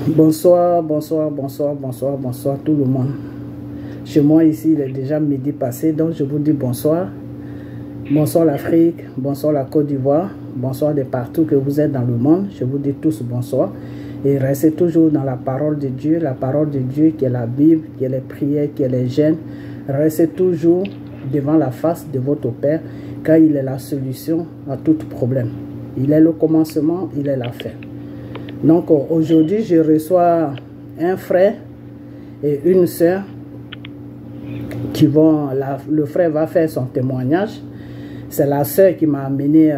Bonsoir, bonsoir, bonsoir, bonsoir, bonsoir tout le monde. Chez moi ici, il est déjà midi passé, donc je vous dis bonsoir. Bonsoir l'Afrique, bonsoir la Côte d'Ivoire, bonsoir de partout que vous êtes dans le monde. Je vous dis tous bonsoir. Et restez toujours dans la parole de Dieu, la parole de Dieu qui est la Bible, qui est les prières, qui est les jeûnes. Restez toujours devant la face de votre Père, car il est la solution à tout problème. Il est le commencement, il est la fin. Donc aujourd'hui, je reçois un frère et une sœur qui vont, le frère va faire son témoignage. C'est la sœur qui m'a amené,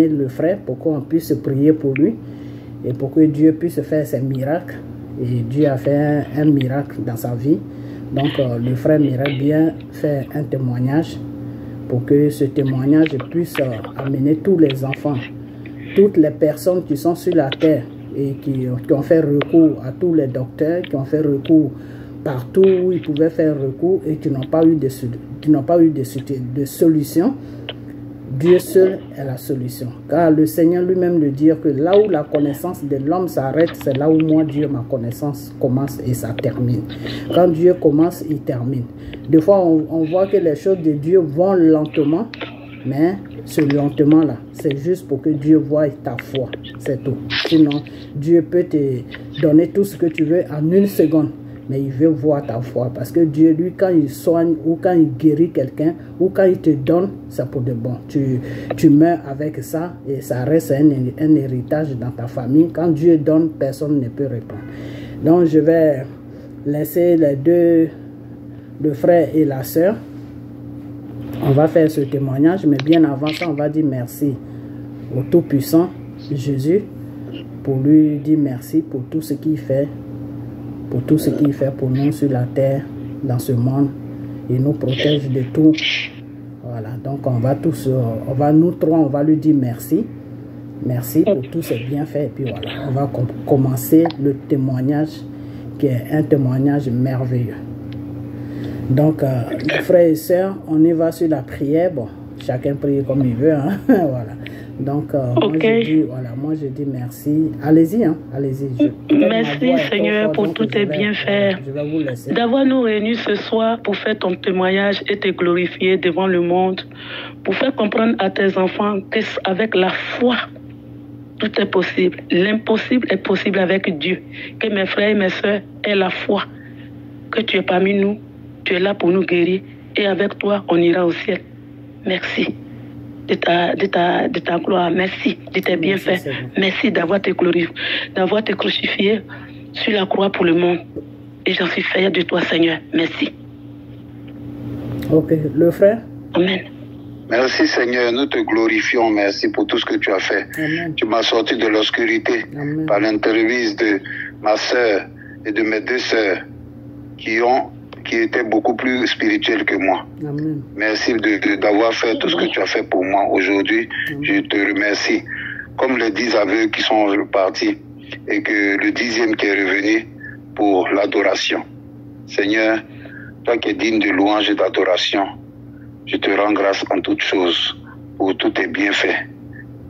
le frère pour qu'on puisse prier pour lui et pour que Dieu puisse faire ses miracles. Et Dieu a fait un miracle dans sa vie. Donc le frère m'irait bien faire un témoignage pour que ce témoignage puisse amener tous les enfants, toutes les personnes qui sont sur la terre et qui ont fait recours à tous les docteurs, qui ont fait recours partout où ils pouvaient faire recours et qui n'ont pas eu de solution. Dieu seul est la solution. Car le Seigneur lui-même le dit que là où la connaissance de l'homme s'arrête, c'est là où moi, Dieu, ma connaissance commence et ça termine. Quand Dieu commence, il termine. Des fois, on voit que les choses de Dieu vont lentement, mais ce lentement-là, c'est juste pour que Dieu voie ta foi. C'est tout. Sinon, Dieu peut te donner tout ce que tu veux en une seconde. Mais il veut voir ta foi. Parce que Dieu, lui, quand il soigne ou quand il guérit quelqu'un ou quand il te donne, c'est pour de bon. Tu meurs avec ça et ça reste un héritage dans ta famille. Quand Dieu donne, personne ne peut répondre. Donc, je vais laisser les deux, le frère et la sœur. On va faire ce témoignage, mais bien avant ça, on va dire merci au Tout-Puissant, Jésus, pour lui dire merci pour tout ce qu'il fait. Pour tout ce qu'il fait pour nous sur la terre, dans ce monde. Il nous protège de tout. Voilà, donc on va tous, nous trois, on va lui dire merci. Merci pour tous ces bienfaits. Et puis voilà, on va commencer le témoignage, qui est un témoignage merveilleux. Donc, les frères et sœurs, on y va sur la prière. Bon, chacun prie comme il veut. Hein? Voilà. Donc, moi, je dis merci. Allez-y, hein? Allez-y. Merci, Seigneur, pour tous tes bienfaits. D'avoir nous réunis ce soir pour faire ton témoignage et te glorifier devant le monde. Pour faire comprendre à tes enfants qu'avec la foi, tout est possible. L'impossible est possible avec Dieu. Que mes frères et mes soeurs aient la foi. Que tu es parmi nous. Tu es là pour nous guérir. Et avec toi, on ira au ciel. Merci. De ta gloire, merci de tes bienfaits, merci d'avoir te glorifié, d'avoir te crucifié sur la croix pour le monde. Et j'en suis fier de toi, Seigneur. Merci. Ok, le frère. Amen. Merci, Seigneur. Nous te glorifions. Merci pour tout ce que tu as fait. Amen. Tu m'as sorti de l'obscurité par l'interview de ma sœur et de mes deux sœurs qui étaient beaucoup plus spirituelles que moi. Amen. Merci d'avoir fait tout ce que tu as fait pour moi aujourd'hui. Je te remercie. Comme les 10 aveugles qui sont repartis et que le 10e qui est revenu pour l'adoration. Seigneur, toi qui es digne de louange et d'adoration, je te rends grâce en toutes choses pour tous tes bienfaits.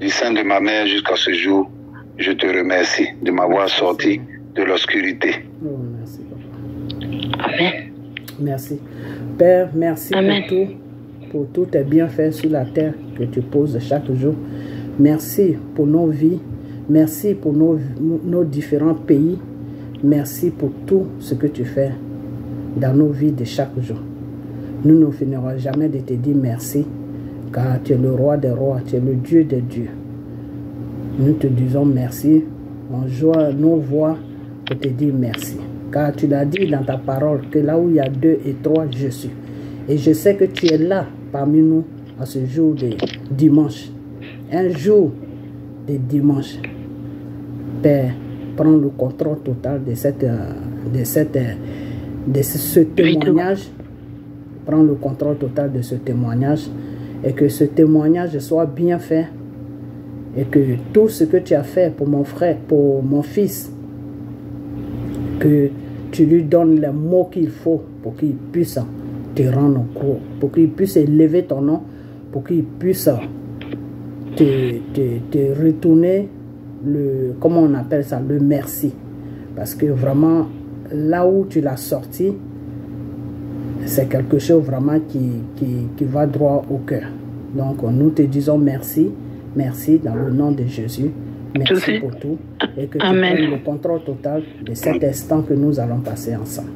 Du sein de ma mère jusqu'à ce jour, je te remercie de m'avoir sorti de l'obscurité. Oh, merci, Papa. Amen. Merci. Père, merci Amen. pour tous tes bienfaits sur la terre que tu poses chaque jour. Merci pour nos vies. Merci pour nos différents pays. Merci pour tout ce que tu fais dans nos vies de chaque jour. Nous ne finirons jamais de te dire merci, car tu es le roi des rois, tu es le Dieu des dieux. Nous te disons merci. On joue nos voix pour te dire merci. Car tu l'as dit dans ta parole que là où il y a 2 et 3, je suis. Et je sais que tu es là parmi nous à ce jour de dimanche. Un jour de dimanche. Père, prends le contrôle total de ce témoignage. Prends le contrôle total de ce témoignage. Et que ce témoignage soit bien fait. Et que tout ce que tu as fait pour mon frère, pour mon fils, que tu lui donnes les mots qu'il faut pour qu'il puisse te rendre gros, pour qu'il puisse élever ton nom, pour qu'il puisse te retourner comment on appelle ça, le merci. Parce que vraiment, là où tu l'as sorti, c'est quelque chose vraiment qui va droit au cœur. Donc, nous te disons merci, merci dans le nom de Jésus. Merci pour tout. Et que tu prennes le contrôle total de cet instant que nous allons passer ensemble.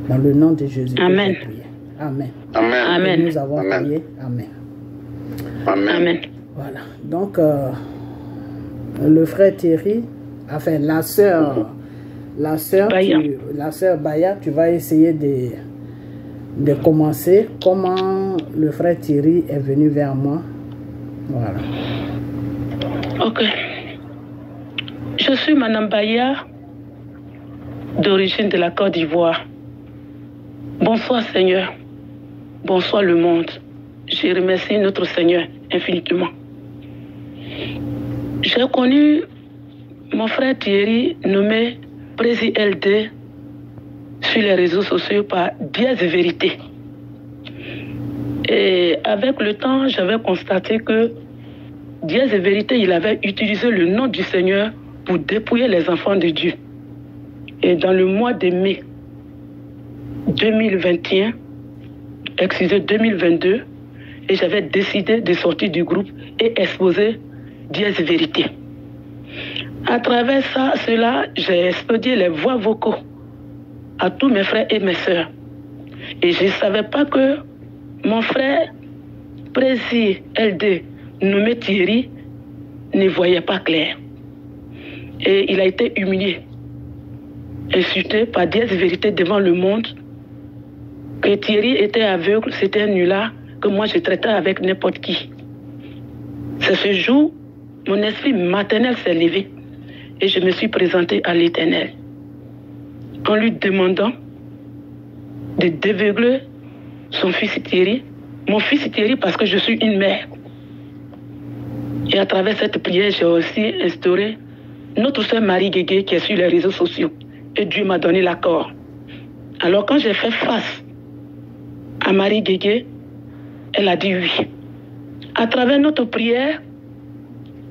Dans le nom de Jésus. Amen. Amen. Amen. Et nous avons prié. Amen. Amen. Voilà. Donc, le frère Thierry, enfin, la sœur Baya, tu vas essayer de commencer. Comment le frère Thierry est venu vers moi. Voilà. Ok. Je suis Madame Baya, d'origine de la Côte d'Ivoire. Bonsoir Seigneur. Bonsoir le monde. Je remercie notre Seigneur infiniment. J'ai connu mon frère Thierry nommé Prési LD sur les réseaux sociaux par Dièse Vérité. Et avec le temps, j'avais constaté que Dièse Vérité, il avait utilisé le nom du Seigneur pour dépouiller les enfants de Dieu. Et dans le mois de mai 2022, et j'avais décidé de sortir du groupe et exposer Dièse Vérité. À travers cela, j'ai expédié les voix vocaux à tous mes frères et mes sœurs. Et je ne savais pas que mon frère Prési LD, nommé Thierry, ne voyait pas clair. Et il a été humilié, insulté par Dièse Vérité devant le monde, que Thierry était aveugle, c'était un nulard, que moi je traitais avec n'importe qui. C'est ce jour, mon esprit maternel s'est levé et je me suis présenté à l'Éternel en lui demandant de déveugler son fils Thierry, mon fils Thierry, parce que je suis une mère. Et à travers cette prière, j'ai aussi instauré notre sœur Marie Guégué qui est sur les réseaux sociaux. Et Dieu m'a donné l'accord. Alors quand j'ai fait face à Marie Guégué, elle a dit oui. À travers notre prière,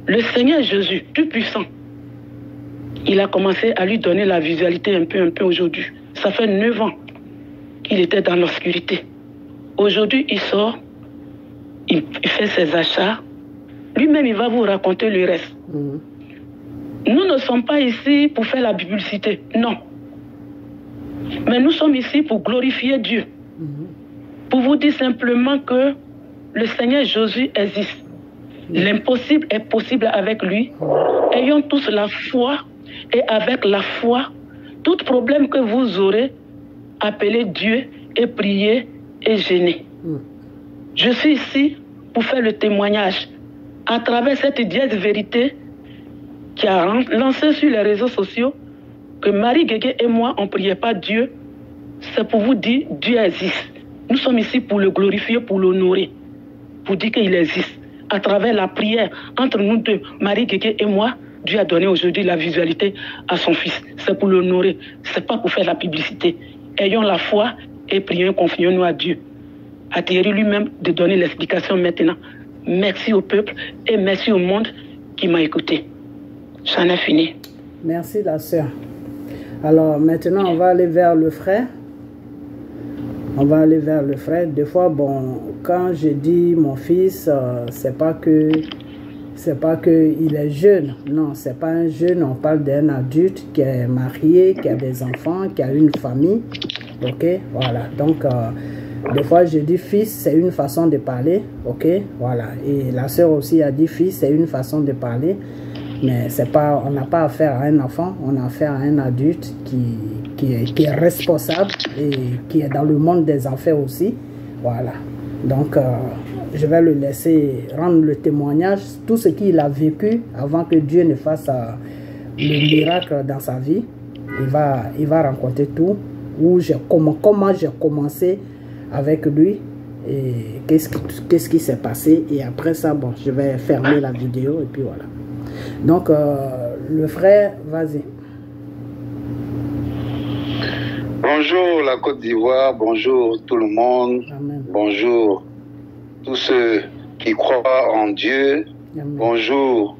le Seigneur Jésus, Tout-Puissant, il a commencé à lui donner la visualité un peu aujourd'hui. Ça fait 9 ans qu'il était dans l'obscurité. Aujourd'hui, il sort, il fait ses achats. Lui-même, il va vous raconter le reste. Nous ne sommes pas ici pour faire la publicité, non. Mais nous sommes ici pour glorifier Dieu. Pour vous dire simplement que le Seigneur Jésus existe. L'impossible est possible avec lui. Ayons tous la foi, et avec la foi, tout problème que vous aurez, appelez Dieu et priez et jeûnez. Je suis ici pour faire le témoignage à travers cette Dièse Vérité qui a lancé sur les réseaux sociaux que Marie Guégué et moi, on ne priait pas Dieu. C'est pour vous dire, Dieu existe. Nous sommes ici pour le glorifier, pour l'honorer, pour dire qu'il existe. À travers la prière entre nous deux, Marie Guégué et moi, Dieu a donné aujourd'hui la visualité à son fils. C'est pour l'honorer, ce n'est pas pour faire la publicité. Ayons la foi et prions, confions-nous à Dieu. À Thierry lui-même de donner l'explication maintenant. Merci au peuple et merci au monde qui m'a écouté. J'en ai fini. Merci la sœur. Alors maintenant, on va aller vers le frère. On va aller vers le frère. Des fois, bon, quand je dis mon fils, c'est pas que il est jeune. Non, c'est pas un jeune. On parle d'un adulte qui est marié, qui a des enfants, qui a une famille. Ok, voilà. Donc, des fois, je dis fils, c'est une façon de parler. Ok, voilà. Et la sœur aussi a dit fils, c'est une façon de parler. Mais c'est pas, on n'a pas affaire à un enfant, on a affaire à un adulte qui est responsable et qui est dans le monde des enfers aussi. Voilà. Donc, je vais le laisser rendre le témoignage, tout ce qu'il a vécu avant que Dieu ne fasse le miracle dans sa vie. Il va raconter tout, comment j'ai commencé avec lui et qu'est-ce qui s'est passé. Et après ça, bon, je vais fermer la vidéo et puis voilà. Donc, le frère, vas-y. Bonjour la Côte d'Ivoire, bonjour tout le monde. Amen. Bonjour tous ceux qui croient en Dieu. Amen. Bonjour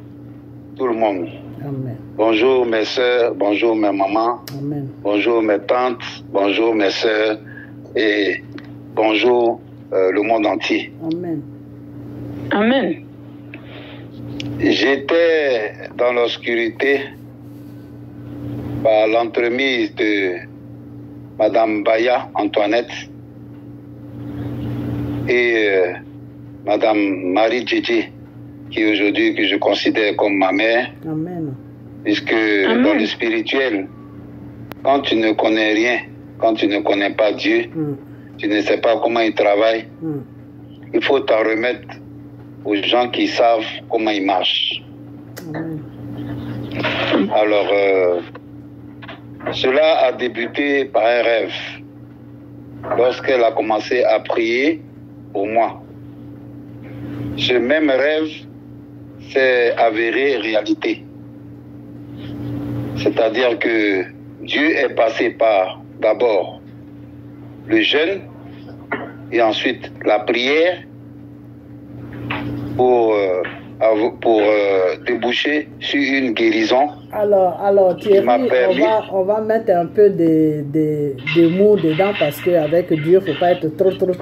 tout le monde. Amen. Bonjour mes soeurs, bonjour mes mamans, Amen. Bonjour mes tantes, bonjour mes soeurs et bonjour le monde entier. Amen. Amen. J'étais dans l'obscurité par l'entremise de Madame Baya Antoinette et Madame Marie Djedje, qui aujourd'hui que je considère comme ma mère. Amen. Puisque dans le spirituel, quand tu ne connais rien, quand tu ne connais pas Dieu, tu ne sais pas comment il travaille, il faut t'en remettre aux gens qui savent comment il marche. Alors, cela a débuté par un rêve. Lorsqu'elle a commencé à prier pour moi. Ce même rêve s'est avéré réalité. C'est-à-dire que Dieu est passé par d'abord le jeûne et ensuite la prière pour déboucher sur une guérison. Alors Thierry, on va mettre un peu des mots dedans parce qu'avec Dieu, il ne faut pas être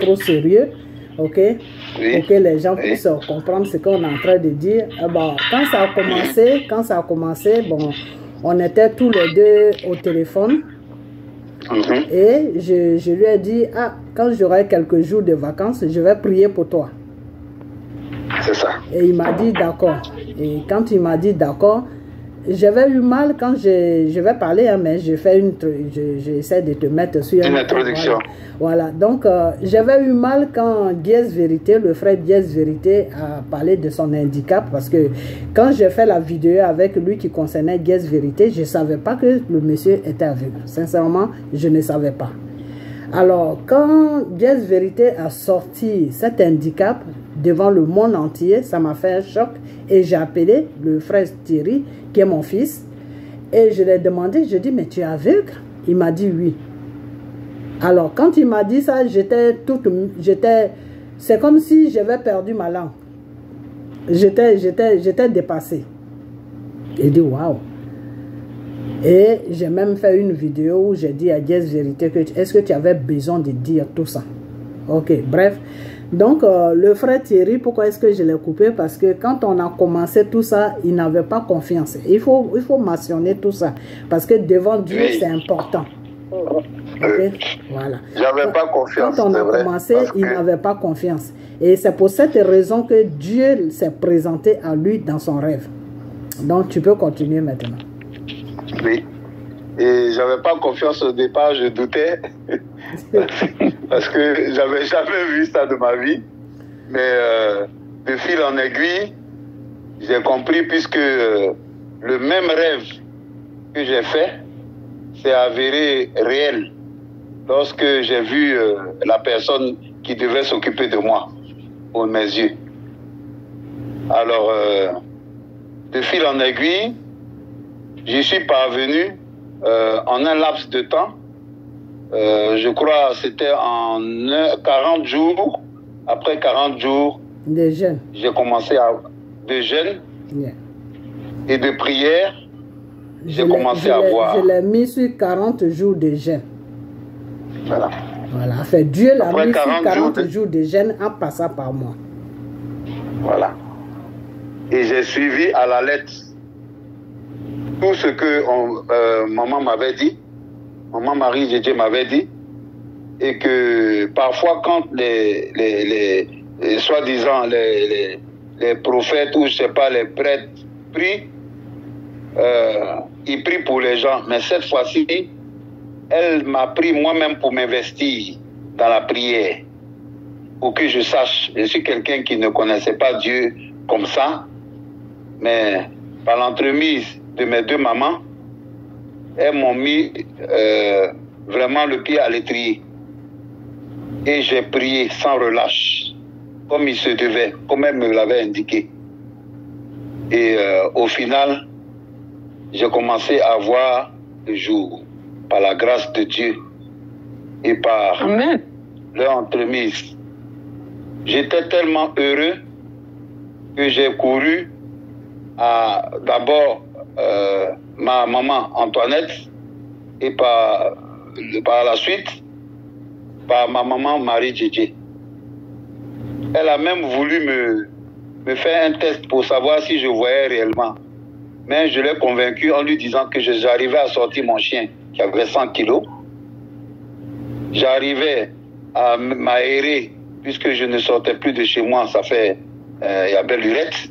trop sérieux. Ok, oui, pour que les gens puissent comprendre ce qu'on est en train de dire. Bon, quand ça a commencé, bon, on était tous les deux au téléphone et je lui ai dit, quand j'aurai quelques jours de vacances, je vais prier pour toi. C'est ça. Et il m'a dit d'accord. Et quand il m'a dit d'accord, j'avais eu mal quand je vais parler, mais j'essaie de te mettre sur une introduction. Voilà. Donc, j'avais eu mal quand Diez Vérité, le frère Diez Vérité, a parlé de son handicap. Parce que quand j'ai fait la vidéo avec lui qui concernait Diez Vérité, je ne savais pas que le monsieur était aveugle. Sincèrement, je ne savais pas. Alors, quand Diez Vérité a sorti cet handicap devant le monde entier, ça m'a fait un choc. Et j'ai appelé le frère Thierry, qui est mon fils, et je lui ai demandé, je lui ai dit, mais tu es aveugle? Il m'a dit oui. Alors, quand il m'a dit ça, c'est comme si j'avais perdu ma langue. J'étais dépassé. Il dit, waouh. Et j'ai même fait une vidéo où j'ai dit à Diez Vérité que est-ce que tu avais besoin de dire tout ça? Ok, bref. Donc, le frère Thierry, pourquoi est-ce que je l'ai coupé? Parce que quand on a commencé tout ça, il n'avait pas confiance. Il faut mentionner tout ça. Parce que devant Dieu, c'est important. Okay? Voilà. J'avais pas confiance. Quand on a commencé, il n'avait pas confiance. Et c'est pour cette raison que Dieu s'est présenté à lui dans son rêve. Donc, tu peux continuer maintenant. Oui. Et j'avais pas confiance au départ, je doutais. Parce que j'avais jamais vu ça de ma vie. Mais de fil en aiguille, j'ai compris puisque le même rêve que j'ai fait s'est avéré réel lorsque j'ai vu la personne qui devait s'occuper de moi pour mes yeux. Alors, de fil en aiguille, j'y suis parvenu en un laps de temps. Je crois que c'était en 40 jours. Après 40 jours, j'ai commencé de jeûne et de prière. J'ai commencé à voir. Je l'ai mis sur 40 jours de jeûne. Voilà. Voilà. Fait, Dieu l'a mis sur 40 jours de jeûne en passant par moi. Voilà. Et j'ai suivi à la lettre tout ce que maman m'avait dit. Maman Marie Djedje m'avait dit, et que parfois quand les soi-disant les prophètes ou je sais pas les prêtres prient, ils prient pour les gens, mais cette fois-ci, elle m'a pris moi-même pour m'investir dans la prière, pour que je sache. Je suis quelqu'un qui ne connaissait pas Dieu comme ça, mais par l'entremise de mes deux mamans, elles m'ont mis vraiment le pied à l'étrier. Et j'ai prié sans relâche, comme il se devait, comme elle me l'avait indiqué. Et au final, j'ai commencé à voir le jour, par la grâce de Dieu et par leur entremise. J'étais tellement heureux que j'ai couru à d'abord ma maman Antoinette et par la suite par ma maman Marie Djedje. Elle a même voulu me faire un test pour savoir si je voyais réellement. Mais je l'ai convaincu en lui disant que j'arrivais à sortir mon chien qui avait 100 kilos. J'arrivais à m'aérer puisque je ne sortais plus de chez moi, ça fait il y a belle lurette.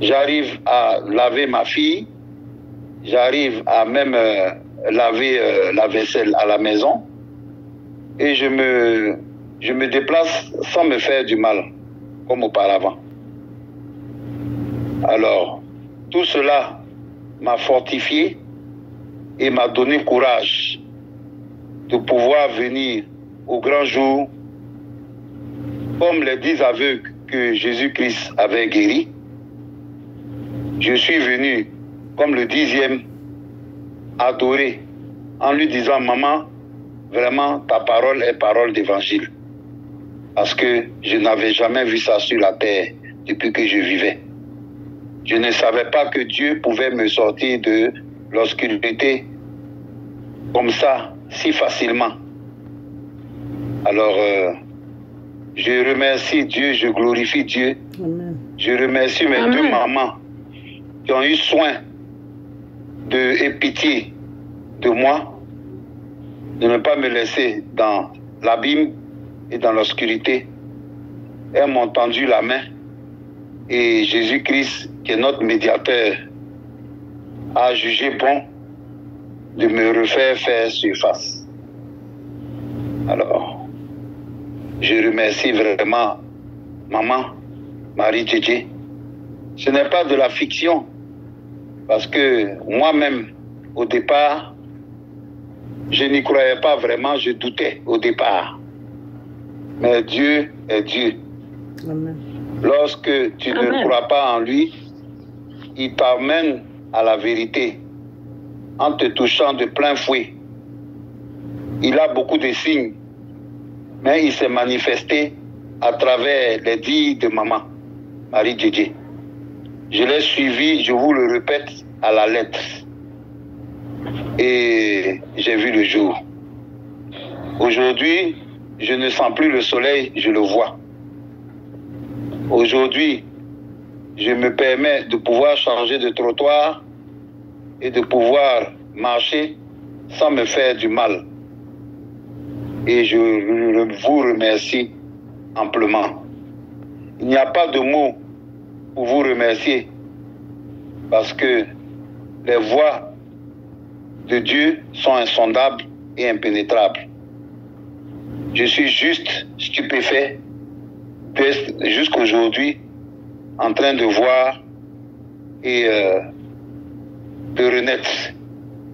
J'arrive à laver ma fille. J'arrive à même laver la vaisselle à la maison. Et je me déplace sans me faire du mal, comme auparavant. Alors, tout cela m'a fortifié et m'a donné courage de pouvoir venir au grand jour, comme les 10 aveugles que Jésus-Christ avait guéris. Je suis venu, comme le 10e, adorer, en lui disant, maman, vraiment, ta parole est parole d'évangile. Parce que je n'avais jamais vu ça sur la terre depuis que je vivais. Je ne savais pas que Dieu pouvait me sortir de l'obscurité comme ça, si facilement. Alors, je remercie Dieu, je glorifie Dieu. Amen. Je remercie mes deux mamans qui ont eu soin et pitié de moi, de ne pas me laisser dans l'abîme et dans l'obscurité. Elles m'ont tendu la main et Jésus-Christ, qui est notre médiateur, a jugé bon de me refaire faire surface. Alors, je remercie vraiment maman, Marie Djedje. Ce n'est pas de la fiction, parce que moi-même, au départ, je n'y croyais pas vraiment, je doutais au départ. Mais Dieu est Dieu. Amen. Lorsque tu ne crois pas en lui, il t'amène à la vérité en te touchant de plein fouet. Il a beaucoup de signes, mais il s'est manifesté à travers les dires de maman, Marie Djedje. Je l'ai suivi, je vous le répète, à la lettre. Et j'ai vu le jour. Aujourd'hui, je ne sens plus le soleil, je le vois. Aujourd'hui, je me permets de pouvoir changer de trottoir et de pouvoir marcher sans me faire du mal. Et je vous remercie amplement. Il n'y a pas de mots pour vous remercier parce que les voies de Dieu sont insondables et impénétrables. Je suis juste stupéfait jusqu'aujourd'hui en train de voir et de renaître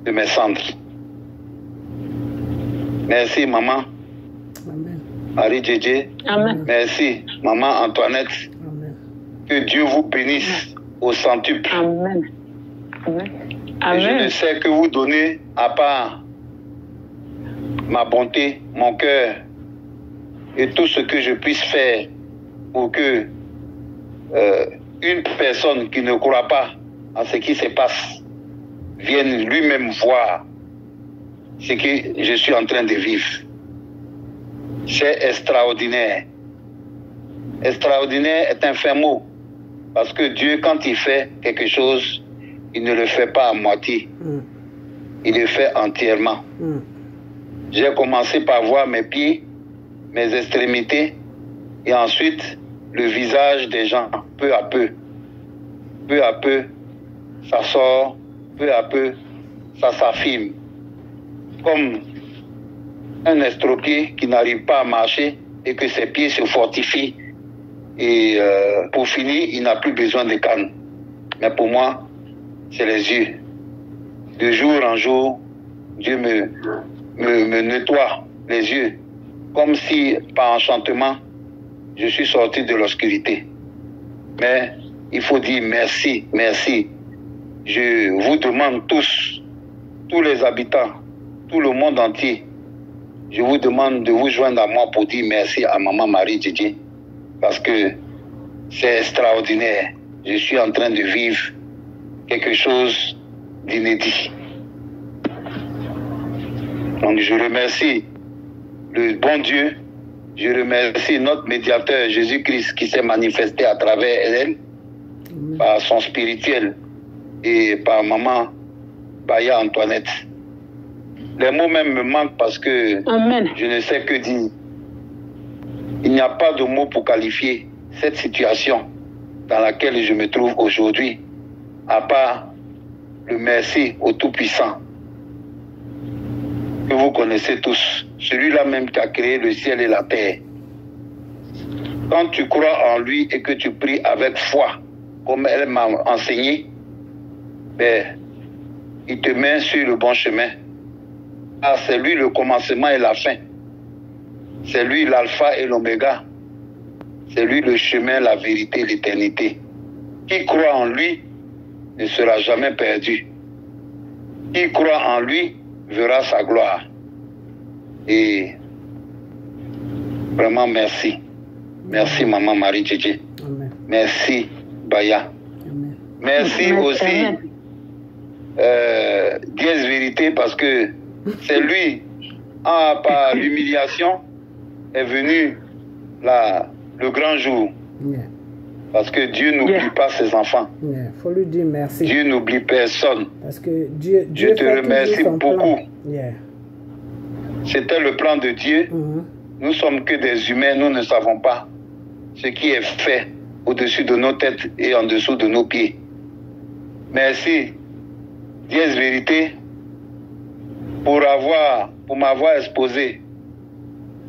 de mes cendres. Merci maman. Amen. Marie Djedje. Amen. Merci maman Antoinette. Amen. Que Dieu vous bénisse au centuple. Amen. Amen. Et je ne sais que vous donner à part ma bonté, mon cœur et tout ce que je puisse faire pour que une personne qui ne croit pas à ce qui se passe vienne lui-même voir ce que je suis en train de vivre. C'est extraordinaire. Extraordinaire est un fin mot. Parce que Dieu, quand il fait quelque chose, il ne le fait pas à moitié. Il le fait entièrement. J'ai commencé par voir mes pieds, mes extrémités, et ensuite le visage des gens, peu à peu. Peu à peu, ça sort, peu à peu, ça s'affirme. Comme un estropié qui n'arrive pas à marcher et que ses pieds se fortifient. Et pour finir, il n'a plus besoin de canne. Mais pour moi, c'est les yeux. De jour en jour, Dieu me nettoie les yeux. Comme si, par enchantement, je suis sorti de l'obscurité. Mais il faut dire merci, merci. Je vous demande tous les habitants, tout le monde entier, je vous demande de vous joindre à moi pour dire merci à maman Marie Djedje. Parce que c'est extraordinaire. Je suis en train de vivre quelque chose d'inédit. Donc je remercie le bon Dieu, je remercie notre médiateur Jésus-Christ qui s'est manifesté à travers elle, par son spirituel et par maman Baya Antoinette. Les mots même me manquent parce que je ne sais que dire. Il n'y a pas de mots pour qualifier cette situation dans laquelle je me trouve aujourd'hui, à part le merci au Tout-Puissant, que vous connaissez tous, celui-là même qui a créé le ciel et la terre. Quand tu crois en lui et que tu pries avec foi, comme elle m'a enseigné, ben, il te met sur le bon chemin. Ah, c'est lui le commencement et la fin. C'est lui l'alpha et l'oméga. C'est lui le chemin, la vérité, l'éternité. Qui croit en lui ne sera jamais perdu. Qui croit en lui verra sa gloire. Et vraiment merci. Merci Maman Marie Djedje. Merci Baya. Amen. Merci aussi Dièse Vérité, parce que c'est lui, par l'humiliation, est venu le grand jour. Parce que Dieu n'oublie pas ses enfants. Faut lui dire merci. Dieu n'oublie personne. Parce que Dieu je te remercie beaucoup. C'était le plan de Dieu. Nous sommes que des humains, nous ne savons pas ce qui est fait au-dessus de nos têtes et en dessous de nos pieds. Merci, Dièse Vérité, pour m'avoir exposé.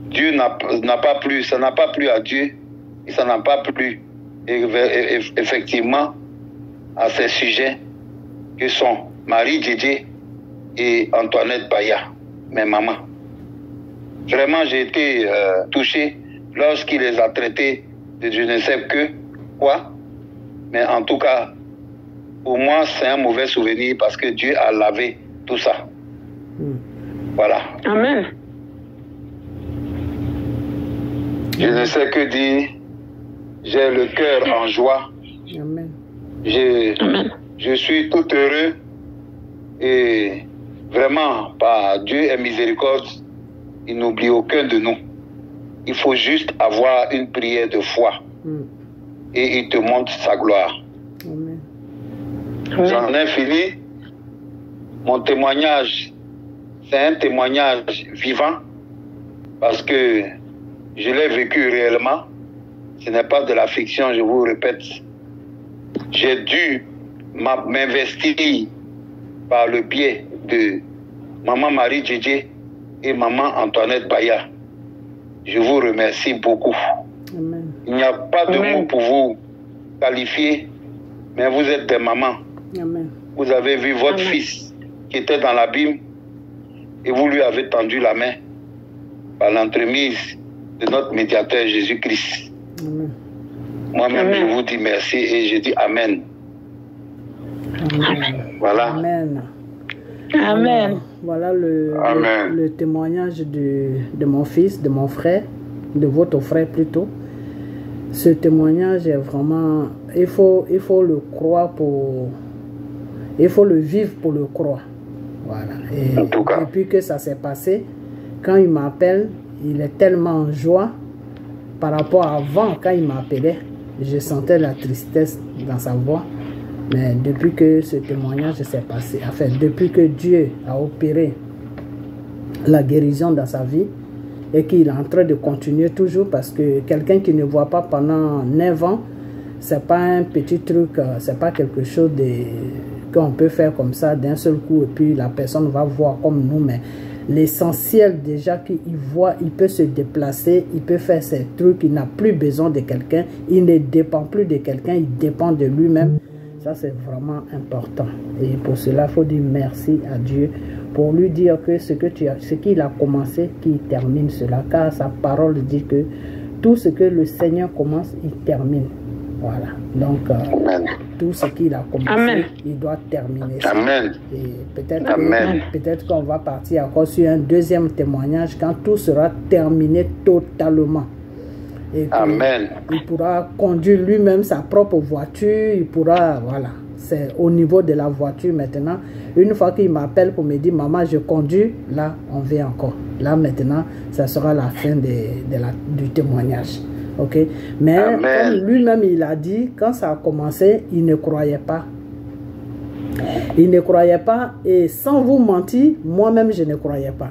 Dieu n'a pas plu, ça n'a pas plu à Dieu, et ça n'a pas plu effectivement à ces sujets que sont Marie Djedje et Antoinette Baya, mes mamans. Vraiment, j'ai été touché lorsqu'il les a traités de je ne sais que quoi, mais en tout cas, pour moi, c'est un mauvais souvenir parce que Dieu a lavé tout ça. Voilà. Amen. Je ne sais que dire. J'ai le cœur en joie. Amen. Je suis tout heureux et vraiment, par Dieu et miséricorde, il n'oublie aucun de nous. Il faut juste avoir une prière de foi et il te montre sa gloire. Amen. J'en ai fini. Mon témoignage, c'est un témoignage vivant parce que je l'ai vécu réellement. Ce n'est pas de la fiction, je vous répète. J'ai dû m'investir par le biais de Maman Marie Djedje et Maman Antoinette Baya. Je vous remercie beaucoup. Amen. Il n'y a pas de mots pour vous qualifier, mais vous êtes des mamans. Amen. Vous avez vu votre fils qui était dans l'abîme et vous lui avez tendu la main par l'entremise de notre médiateur Jésus-Christ. Moi-même, je vous dis merci et je dis Amen. Amen. Voilà. Amen. Amen. Voilà le témoignage de mon fils, de mon frère, de votre frère plutôt. Ce témoignage est vraiment... Il faut le croire pour... Il faut le vivre pour le croire. Voilà. Et depuis que ça s'est passé, quand il m'appelle, il est tellement en joie. Par rapport à avant, quand il m'appelait, je sentais la tristesse dans sa voix. Mais depuis que ce témoignage s'est passé, enfin, depuis que Dieu a opéré la guérison dans sa vie et qu'il est en train de continuer toujours, parce que quelqu'un qui ne voit pas pendant 9 ans, c'est pas un petit truc, c'est pas quelque chose qu'on peut faire comme ça d'un seul coup et puis la personne va voir comme nous, mais l'essentiel déjà qu'il voit, il peut se déplacer, il peut faire ces trucs, il n'a plus besoin de quelqu'un, il ne dépend plus de quelqu'un, il dépend de lui-même. Ça, c'est vraiment important. Et pour cela, il faut dire merci à Dieu pour lui dire que ce qu'il a commencé, qu'il termine cela. Car sa parole dit que tout ce que le Seigneur commence, il termine. Voilà. Donc, tout ce qu'il a commencé, il doit terminer ça. Amen. Et peut-être qu'on va partir encore sur un deuxième témoignage quand tout sera terminé totalement. Et Amen. Il pourra conduire lui-même sa propre voiture, il pourra, voilà. c'est au niveau de la voiture maintenant. Une fois qu'il m'appelle pour me dire, maman, je conduis, là, on vient encore. Là, maintenant, ça sera la fin du témoignage. Ok? Mais comme lui-même, il a dit, quand ça a commencé, il ne croyait pas. Il ne croyait pas, et sans vous mentir, moi-même je ne croyais pas.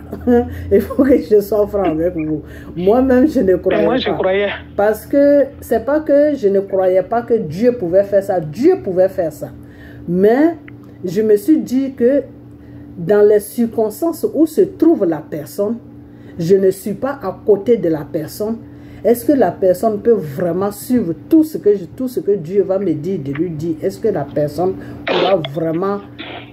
Il faut que je sois franc avec vous. Moi-même je ne croyais pas. Je croyais. Parce que c'est pas que je ne croyais pas que Dieu pouvait faire ça. Dieu pouvait faire ça. Mais je me suis dit que dans les circonstances où se trouve la personne, je ne suis pas à côté de la personne. Est-ce que la personne peut vraiment suivre tout ce que Dieu va me dire de lui dire? Est-ce que la personne pourra vraiment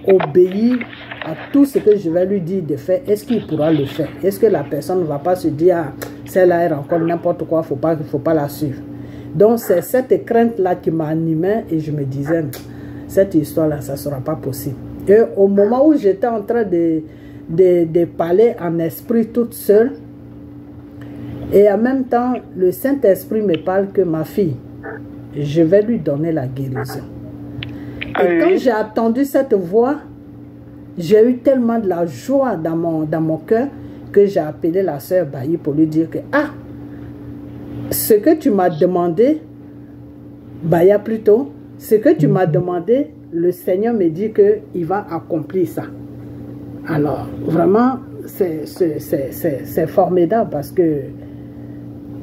obéir à tout ce que je vais lui dire de faire? Est-ce qu'il pourra le faire? Est-ce que la personne ne va pas se dire, ah, celle-là est encore n'importe quoi, il ne faut pas la suivre? Donc c'est cette crainte-là qui m'animait et je me disais, cette histoire-là, ça ne sera pas possible. Et au moment où j'étais en train de parler en esprit toute seule, et en même temps, le Saint-Esprit me parle que ma fille, je vais lui donner la guérison. Et quand j'ai entendu cette voix, j'ai eu tellement de la joie dans mon cœur que j'ai appelé la sœur Bailly pour lui dire que, ah, ce que tu m'as demandé, Baya plutôt, ce que tu m'as demandé, le Seigneur me dit qu'il va accomplir ça. Alors, vraiment, c'est formidable parce que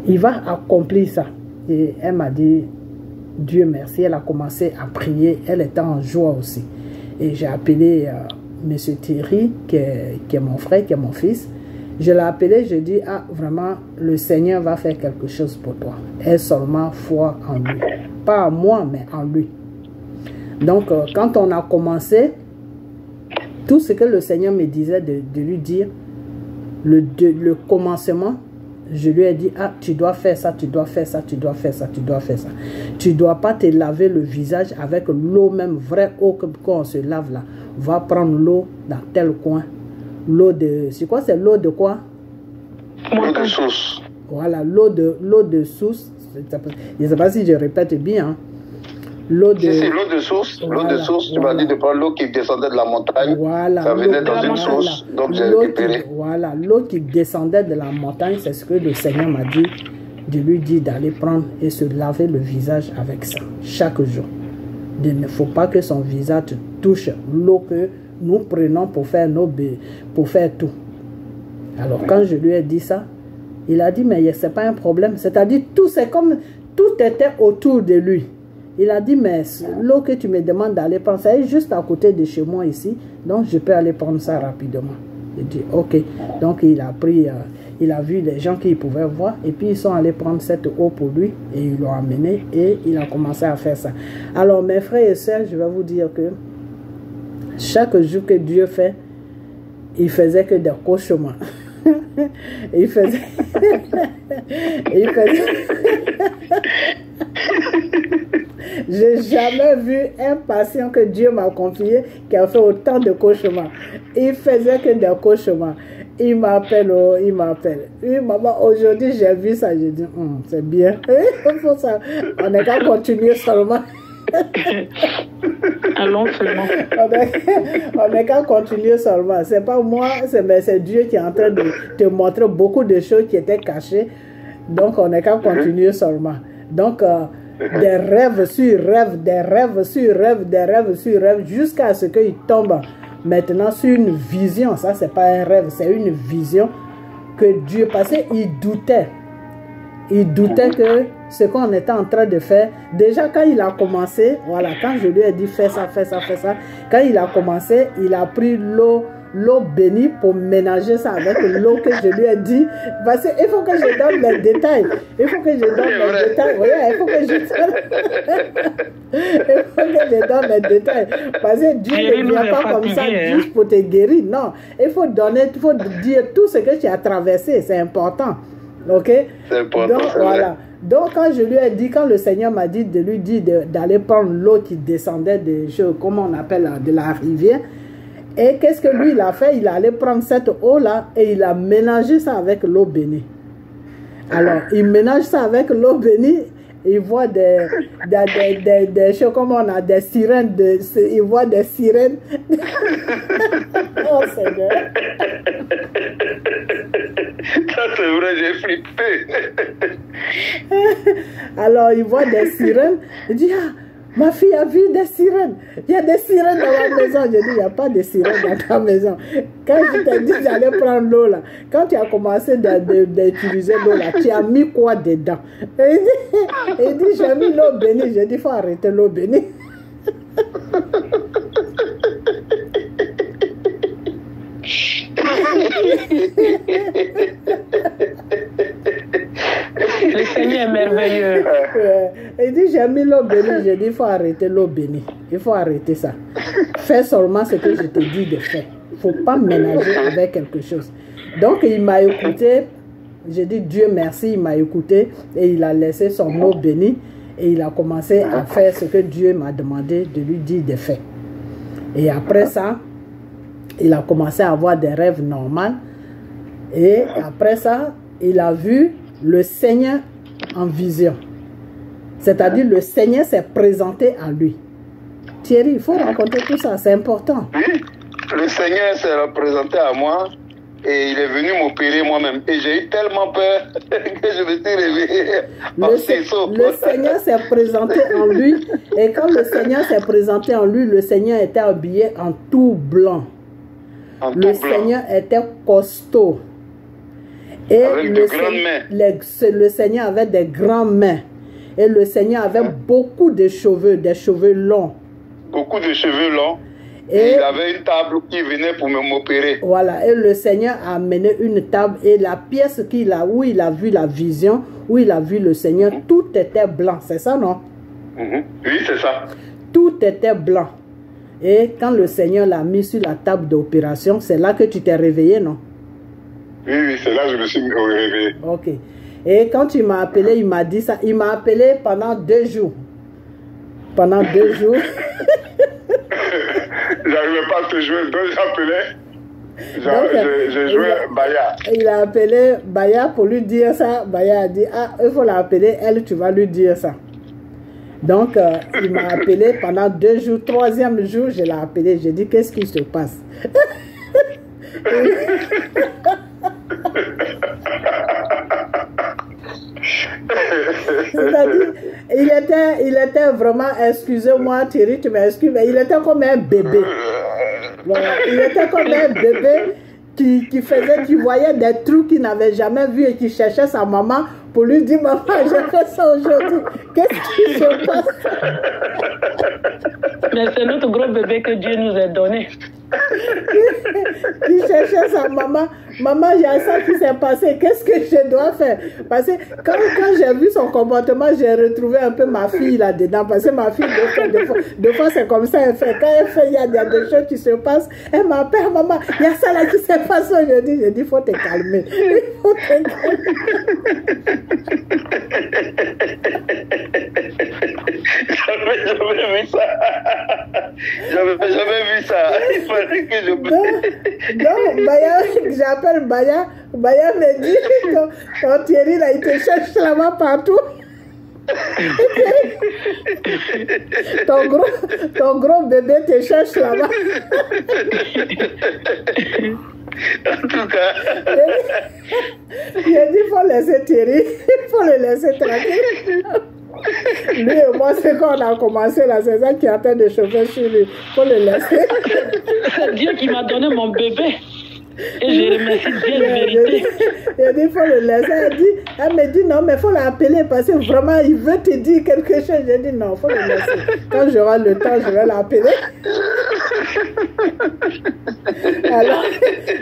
il va accomplir ça. Et elle m'a dit, Dieu merci, elle a commencé à prier, elle était en joie aussi. Et j'ai appelé M. Thierry, qui est mon frère, qui est mon fils. Je l'ai appelé, je dis, ah, vraiment, le Seigneur va faire quelque chose pour toi. Aie seulement foi en lui. Pas en moi, mais en lui. Donc, quand on a commencé, tout ce que le Seigneur me disait de lui dire, le commencement, je lui ai dit, ah, tu dois faire ça, tu dois faire ça, tu dois faire ça, tu dois faire ça. Tu ne dois pas te laver le visage avec l'eau même, vraie eau que quand on se lave là. Va prendre l'eau dans tel coin. L'eau de, c'est quoi, c'est l'eau de quoi? L'eau de source. Voilà, l'eau de source. Je ne sais pas si je répète bien. Hein. L'eau de... Si, l'eau de source. Voilà, l'eau de source, tu m'as dit de prendre l'eau qui descendait de la montagne. Voilà. Ça venait dans une source, donc j'ai récupéré. Voilà, l'eau qui descendait de la montagne, c'est ce que le Seigneur m'a dit, de lui dire d'aller prendre et se laver le visage avec ça, chaque jour. Il ne faut pas que son visage touche l'eau que nous prenons pour faire tout. Alors, quand je lui ai dit ça, il a dit, mais ce n'est pas un problème. C'est-à-dire, c'est comme tout était autour de lui. Il a dit, mais l'eau que tu me demandes d'aller prendre, ça est juste à côté de chez moi ici, donc je peux aller prendre ça rapidement. Il dit, ok. Donc il a pris, il a vu les gens qu'il pouvait voir, et puis ils sont allés prendre cette eau pour lui, et ils l'ont amené, et il a commencé à faire ça. Alors mes frères et sœurs, je vais vous dire que chaque jour que Dieu fait, il faisait que des cauchemars. Il faisait... J'ai jamais vu un patient que Dieu m'a confié qui a fait autant de cauchemars. Il faisait que des cauchemars. Il m'appelle, oh, il m'appelle. Oui, maman, aujourd'hui j'ai vu ça. J'ai dit, c'est bien. Ça. On n'est qu'à continuer seulement. Allons seulement. On n'est qu'à continuer seulement. C'est pas moi, c'est Dieu qui est en train de te montrer beaucoup de choses qui étaient cachées. Donc on n'est qu'à continuer seulement. Donc des rêves sur rêves, des rêves sur rêves, des rêves sur rêves, jusqu'à ce qu'il tombe maintenant sur une vision. Ça, c'est pas un rêve, c'est une vision que Dieu passait. Il doutait. Il doutait que ce qu'on était en train de faire, déjà quand il a commencé, voilà, quand je lui ai dit fais ça, fais ça, fais ça, quand il a commencé, il a pris l'eau bénie pour ménager ça avec l'eau que je lui ai dit. Parce qu'il faut que je donne les détails. Il faut que je donne les détails. Oui, il faut que je donne les détails. Parce que Dieu ne vient pas comme ça juste pour te guérir. Non, il faut donner, il faut dire tout ce que tu as traversé. C'est important. Ok? C'est important. Donc, voilà. Donc, quand je lui ai dit, quand le Seigneur m'a dit de lui dire d'aller prendre l'eau qui descendait de, comment on appelle, de la rivière, et qu'est-ce que lui, il a fait? Il allait prendre cette eau-là et il a mélangé ça avec l'eau bénie. Alors, il mélange ça avec l'eau bénie il voit des choses comme on a des sirènes, il voit des sirènes. Oh Seigneur. Ça c'est vrai, j'ai flippé. Alors il voit des sirènes, il dit ah, ma fille a vu des sirènes. Il y a des sirènes dans la maison. Je dis, il n'y a pas de sirènes dans ta maison. Quand je t'ai dit d'aller prendre l'eau là, quand tu as commencé d'utiliser l'eau là, tu as mis quoi dedans? Il dit, j'ai mis l'eau bénie. Je dis, il faut arrêter l'eau bénie. Le Seigneur est merveilleux. Il dit, j'ai mis l'eau bénie. Je dis, il faut arrêter l'eau bénie. Il faut arrêter ça. Fais seulement ce que je te dis de faire. Il ne faut pas ménager avec quelque chose. Donc, il m'a écouté. J'ai dit, Dieu merci, il m'a écouté. Et il a laissé son eau bénie. Et il a commencé à faire ce que Dieu m'a demandé de lui dire de faire. Et après ça, il a commencé à avoir des rêves normaux. Et après ça, il a vu le Seigneur en vision. C'est-à-dire le Seigneur s'est présenté à lui. Thierry, il faut raconter tout ça, c'est important. Oui, le Seigneur s'est présenté à moi et il est venu m'opérer moi-même. Et j'ai eu tellement peur que je me suis réveillé. Le Seigneur s'est présenté en lui. Et quand le Seigneur s'est présenté en lui, le Seigneur était habillé en tout blanc. Le Seigneur était costaud. Et le Seigneur avait des grandes mains. Et le Seigneur avait beaucoup de cheveux, des cheveux longs. Beaucoup de cheveux longs. Et il avait une table qui venait pour m'opérer. Voilà. Et le Seigneur a amené une table. Et la pièce où il a vu la vision, où il a vu le Seigneur, tout était blanc. C'est ça, non? Oui, c'est ça. Tout était blanc. Et quand le Seigneur l'a mis sur la table d'opération, c'est là que tu t'es réveillé, non? Oui, c'est là que je me suis réveillé. Ok. Et quand il m'a appelé, il m'a dit ça. Il m'a appelé pendant 2 jours. Pendant 2 jours. J'arrivais pas à te jouer, donc j'appelais. J'ai joué Baya. Il a appelé Baya pour lui dire ça. Baya a dit, ah, il faut l'appeler, elle, tu vas lui dire ça. Donc, il m'a appelé pendant 2 jours. 3e jour, je l'ai appelé. J'ai dit, qu'est-ce qui se passe? C'est-à-dire, il était vraiment, excusez-moi Thierry, tu m'excuses, mais il était comme un bébé. Voilà, il était comme un bébé qui voyait des trucs qu'il n'avait jamais vu et qui cherchait sa maman pour lui dire, maman, j'ai fait ça aujourd'hui. Qu'est-ce qui se passe? Mais c'est notre gros bébé que Dieu nous a donné. Il cherchait sa maman. Maman, il y a ça qui s'est passé. Qu'est-ce que je dois faire? Parce que quand j'ai vu son comportement, j'ai retrouvé un peu ma fille là-dedans. Parce que ma fille, des fois c'est comme ça, elle fait. Quand elle fait, il y a des choses qui se passent. Elle m'appelle, maman, il y a ça là qui s'est passé aujourd'hui. Je dis, il faut te calmer. Il faut te calmer. J'avais jamais vu ça. J'avais jamais vu ça. Il fallait que je... Non, Baya, j'appelle Baya. Baya me dit, ton Thierry là, il te cherche là-bas partout. ton gros bébé te cherche là-bas. En tout cas. Il a dit, il faut laisser Thierry. Il faut le laisser tranquille. Lui et moi, c'est quand on a commencé là, c'est ça qui a fait des cheveux sur lui. Il faut le laisser. C'est Dieu qui m'a donné mon bébé. Et je remercie Dieu de vérité. Il dit, il faut le laisser. Elle me dit, non, mais il faut l'appeler parce que vraiment, il veut te dire quelque chose. J'ai dit, non, il faut le laisser. Quand j'aurai le temps, je vais l'appeler.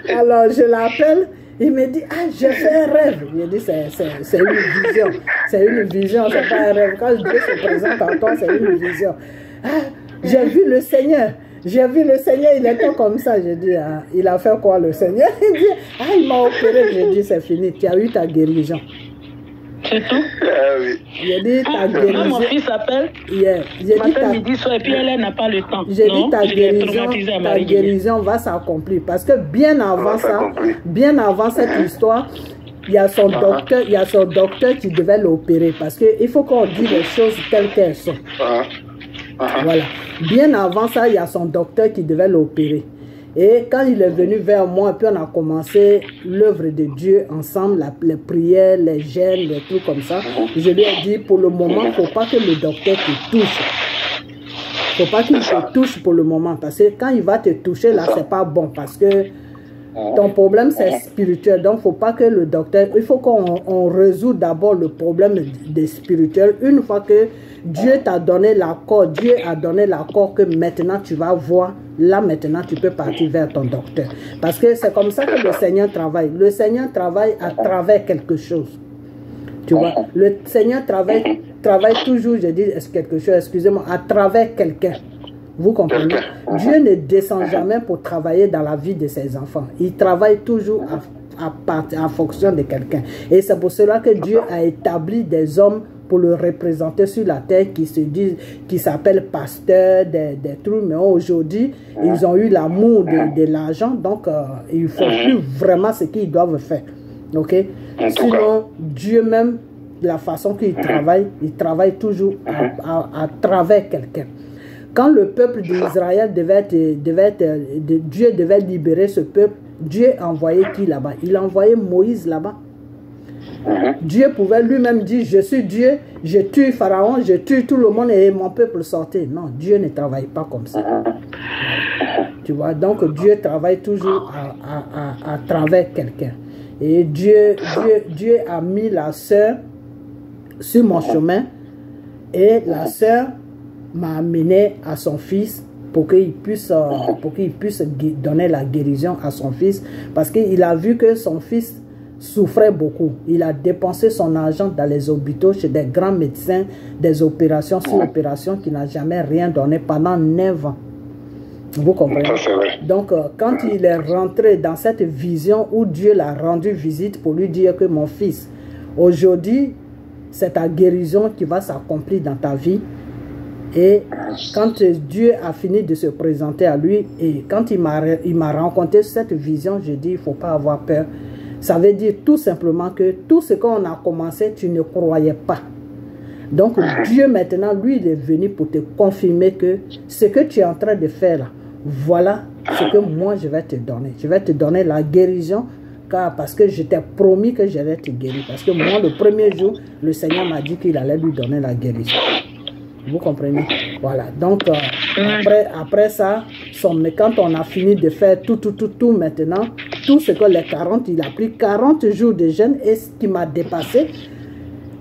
Alors, je l'appelle. Il me dit, ah, j'ai fait un rêve. Il dit, c'est une vision. C'est une vision, c'est pas un rêve. Quand Dieu se présente en toi, c'est une vision. Ah, j'ai vu le Seigneur. J'ai vu le Seigneur, il était comme ça. J'ai dit, ah, il a fait quoi le Seigneur? Il dit, ah, il m'a opéré. J'ai dit, c'est fini, tu as eu ta guérison. C'est tout? Oui. J'ai dit, ta guérison. Mon fils s'appelle. Yeah. Matin, midi, soir, et puis elle n'a pas le temps. J'ai dit, ta guérison va s'accomplir. Parce que bien avant ça, bien avant cette histoire, il y a son docteur qui devait l'opérer parce qu'il faut qu'on dise les choses telles qu'elles sont. Voilà. Bien avant ça, il y a son docteur qui devait l'opérer. Et quand il est venu vers moi, puis on a commencé l'œuvre de Dieu ensemble, les prières, les jeûnes, les trucs comme ça. Je lui ai dit, pour le moment, il ne faut pas que le docteur te touche. Il ne faut pas qu'il te touche pour le moment. Parce que quand il va te toucher, là, ce n'est pas bon. Parce que ton problème, c'est spirituel. Donc, il ne faut pas que le docteur... Il faut qu'on résout d'abord le problème des spirituels. Une fois que Dieu t'a donné l'accord, Dieu a donné l'accord que maintenant tu vas voir, là maintenant tu peux partir vers ton docteur. Parce que c'est comme ça que le Seigneur travaille. Le Seigneur travaille à travers quelque chose. Tu vois, le Seigneur travaille toujours, je dis quelque chose, excusez-moi, à travers quelqu'un. Vous comprenez? Dieu ne descend jamais pour travailler dans la vie de ses enfants. Il travaille toujours en fonction de quelqu'un. Et c'est pour cela que Dieu a établi des hommes pour le représenter sur la terre qui s'appellent pasteurs, des trucs. Mais aujourd'hui, ils ont eu l'amour de l'argent. Donc, ils ne font plus vraiment ce qu'ils doivent faire. Ok? Sinon, Dieu même, la façon qu'il travaille, il travaille toujours à travers quelqu'un. Quand le peuple d'Israël Dieu devait libérer ce peuple, Dieu a envoyé qui là-bas? Il a envoyé Moïse là-bas. Dieu pouvait lui-même dire, je suis Dieu, je tue Pharaon, je tue tout le monde et mon peuple sortait. Non, Dieu ne travaille pas comme ça. Tu vois, donc Dieu travaille toujours à travers quelqu'un. Et Dieu a mis la sœur sur mon chemin et la sœur m'a amené à son fils pour qu'il puisse donner la guérison à son fils parce qu'il a vu que son fils souffrait beaucoup. Il a dépensé son argent dans les hôpitaux chez des grands médecins, des opérations sur opérations qui n'a jamais rien donné pendant 9 ans. Vous comprenez? Donc, quand il est rentré dans cette vision où Dieu l'a rendu visite pour lui dire que mon fils, aujourd'hui, c'est ta guérison qui va s'accomplir dans ta vie. Et quand Dieu a fini de se présenter à lui, et quand il m'a rencontré cette vision, je dis, il ne faut pas avoir peur. Ça veut dire tout simplement que tout ce qu'on a commencé, tu ne croyais pas. Donc Dieu maintenant, lui, il est venu pour te confirmer que ce que tu es en train de faire là, voilà ce que moi je vais te donner. Je vais te donner la guérison parce que je t'ai promis que j'allais te guérir. Parce que moi, le premier jour, le Seigneur m'a dit qu'il allait lui donner la guérison. Vous comprenez? Voilà. Donc, après ça, quand on a fini de faire tout maintenant, tout ce que les 40, il a pris 40 jours de jeûne et ce qui m'a dépassé,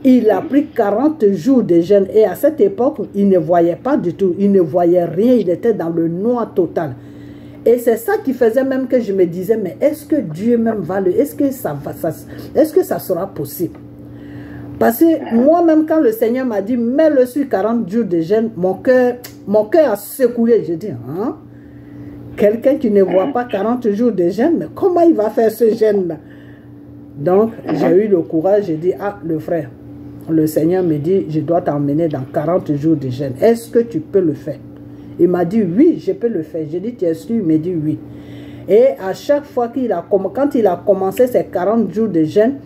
il a pris 40 jours de jeûne et à cette époque, il ne voyait pas du tout, il ne voyait rien, il était dans le noir total. Et c'est ça qui faisait même que je me disais, mais est-ce que Dieu même va est-ce que ça sera possible? Parce que moi-même, quand le Seigneur m'a dit, mets-le sur 40 jours de jeûne, mon cœur a secoué. Je dis, hein? Quelqu'un qui ne voit pas 40 jours de jeûne, mais comment il va faire ce jeûne-là? Donc, j'ai eu le courage, j'ai dit, ah, le frère, le Seigneur me dit, je dois t'emmener dans 40 jours de jeûne. Est-ce que tu peux le faire? Il m'a dit, oui, je peux le faire. J'ai dit, tu es sûr? Il m'a dit, oui. Et à chaque fois quand il a commencé ses 40 jours de jeûne,